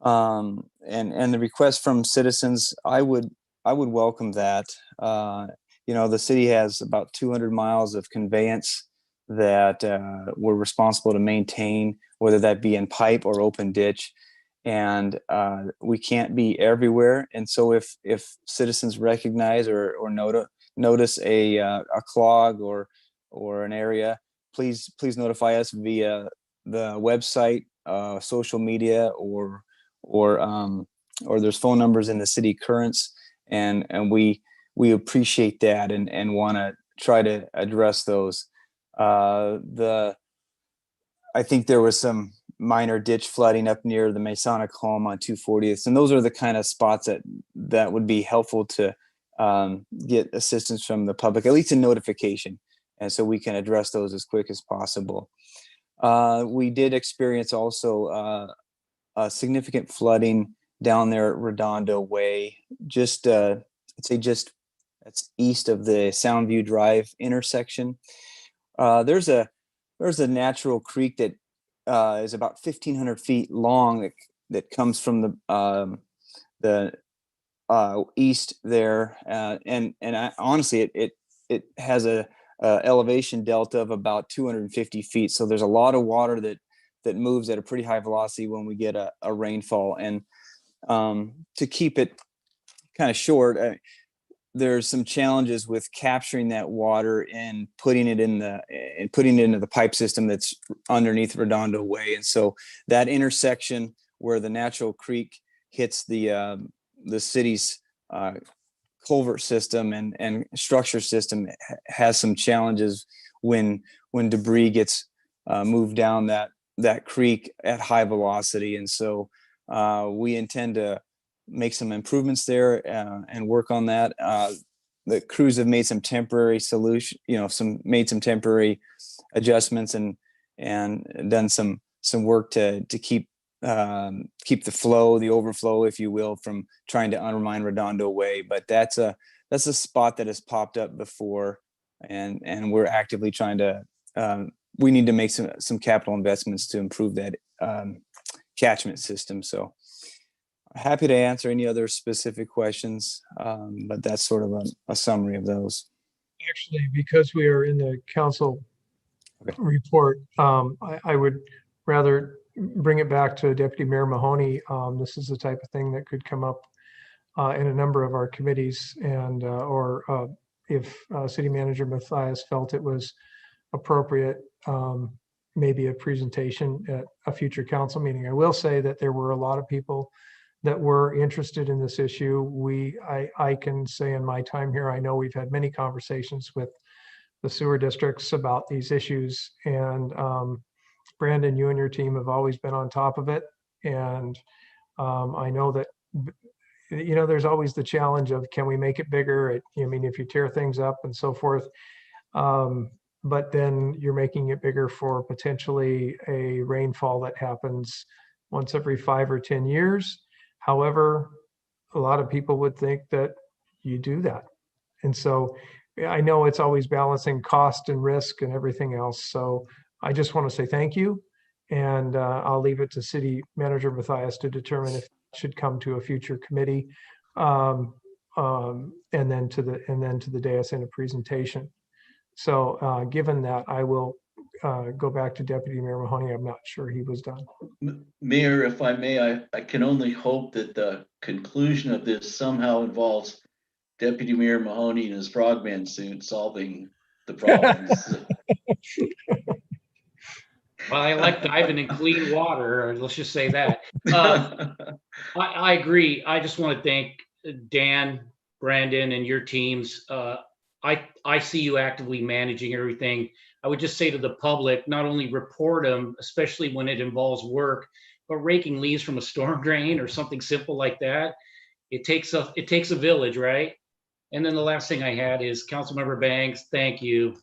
the request from citizens, I would welcome that. The city has about 200 miles of conveyance that we're responsible to maintain, whether that be in pipe or open ditch, and we can't be everywhere. And so if citizens recognize or notice a clog or an area, please notify us via the website, social media, or there's phone numbers in the city currents, and we appreciate that and want to try to address those. I think there was some minor ditch flooding up near the Masonic home on 240th, and those are the kind of spots that would be helpful to get assistance from the public, at least a notification, and so we can address those as quick as possible. We did experience also a significant flooding down there at Redondo Way, just I'd say just that's east of the Soundview Drive intersection. There's a natural creek that is about 1,500 feet long that comes from the east there, and honestly, it has a elevation delta of about 250 feet. So there's a lot of water that moves at a pretty high velocity when we get a rainfall. And to keep it kind of short, there's some challenges with capturing that water and putting it into the pipe system that's underneath Redondo Way. And so that intersection where the natural creek hits the city's culvert system and structure system has some challenges when debris gets moved down that creek at high velocity. And so we intend to make some improvements there and work on that. The crews have made some temporary made some temporary adjustments and done some work to keep the flow, the overflow, if you will, from trying to undermine Redondo Way. But that's a spot that has popped up before, and we're actively trying to. We need to make some capital investments to improve that catchment system. So happy to answer any other specific questions, but that's sort of a summary of those. Actually, because we are in the council report, I would rather bring it back to Deputy Mayor Mahoney. This is the type of thing that could come up in a number of our committees, and or if City Manager Mathias felt it was appropriate, maybe a presentation at a future council meeting. I will say that there were a lot of people that were interested in this issue. I can say in my time here, I know we've had many conversations with the sewer districts about these issues, and Brandon, you and your team have always been on top of it. And I know that, there's always the challenge of, can we make it bigger? If you tear things up and so forth, but then you're making it bigger for potentially a rainfall that happens once every 5 or 10 years. However, a lot of people would think that you do that. And so I know it's always balancing cost and risk and everything else. So I just want to say thank you. And I'll leave it to City Manager Mathias to determine if should come to a future committee. And then to the dais in a presentation. So given that, I will go back to Deputy Mayor Mahoney. I'm not sure he was done. Mayor, if I may, I can only hope that the conclusion of this somehow involves Deputy Mayor Mahoney in his frogman suit solving the problems. Well, I like diving in clean water, or let's just say that. I agree. I just want to thank Dan, Brandon, and your teams. I see you actively managing everything. I would just say to the public, not only report them, especially when it involves work, but raking leaves from a storm drain or something simple like that. It takes a village, right? And then the last thing I had is Councilmember Bangs, thank you.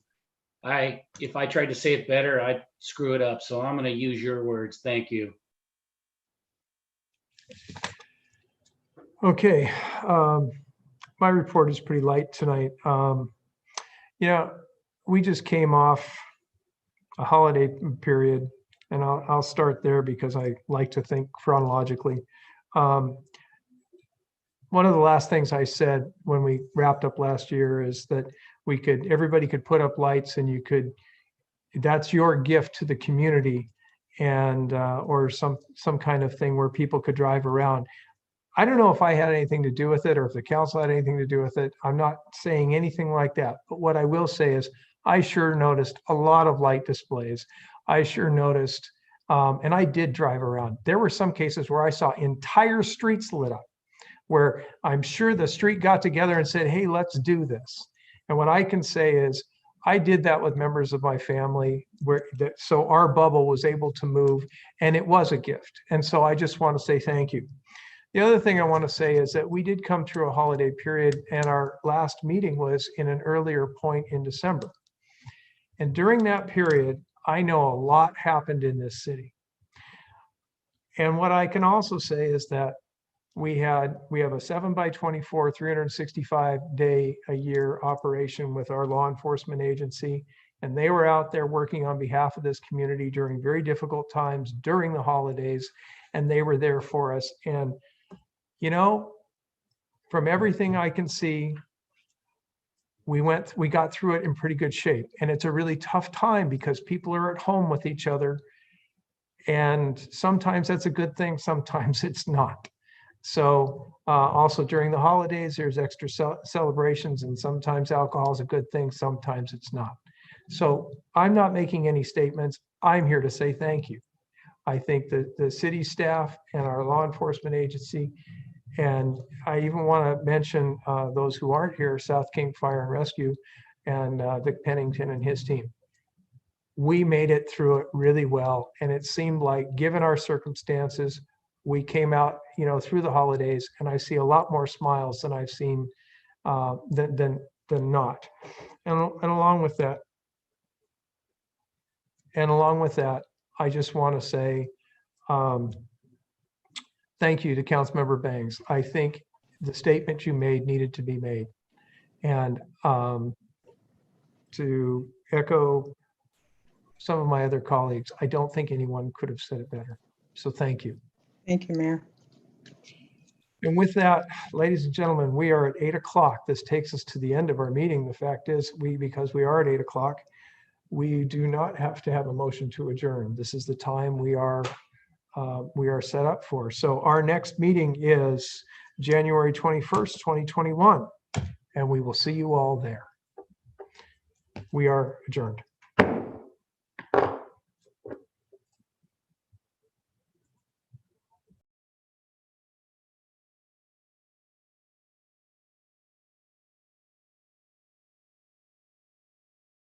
If I tried to say it better, I'd screw it up. So I'm going to use your words. Thank you. Okay. My report is pretty light tonight. We just came off a holiday period, and I'll start there because I like to think chronologically. One of the last things I said when we wrapped up last year is that everybody could put up lights, and that's your gift to the community, and or some kind of thing where people could drive around. I don't know if I had anything to do with it or if the council had anything to do with it. I'm not saying anything like that. But what I will say is I sure noticed a lot of light displays. I sure noticed, and I did drive around. There were some cases where I saw entire streets lit up, where I'm sure the street got together and said, hey, let's do this. And what I can say is I did that with members of my family, so our bubble was able to move, and it was a gift. And so I just want to say thank you. The other thing I want to say is that we did come through a holiday period, and our last meeting was in an earlier point in December. And during that period, I know a lot happened in this city. And what I can also say is that we have a 7x24, 365-day-a-year operation with our law enforcement agency. And they were out there working on behalf of this community during very difficult times during the holidays. And they were there for us. And from everything I can see, we got through it in pretty good shape. And it's a really tough time because people are at home with each other. And sometimes that's a good thing, sometimes it's not. So also during the holidays, there's extra celebrations, and sometimes alcohol is a good thing, sometimes it's not. So I'm not making any statements. I'm here to say thank you. I think that the city staff and our law enforcement agency, and I even want to mention those who aren't here, South King Fire and Rescue, and Vic Pennington and his team. We made it through it really well. And it seemed like, given our circumstances, we came out, through the holidays, and I see a lot more smiles than I've seen than not. And along with that, I just want to say thank you to Councilmember Bangs. I think the statement you made needed to be made. And to echo some of my other colleagues, I don't think anyone could have said it better. So thank you. Thank you, Mayor. And with that, ladies and gentlemen, we are at 8 o'clock. This takes us to the end of our meeting. The fact is, because we are at 8 o'clock, we do not have to have a motion to adjourn. This is the time we are set up for. So our next meeting is January 21st, 2021, and we will see you all there. We are adjourned.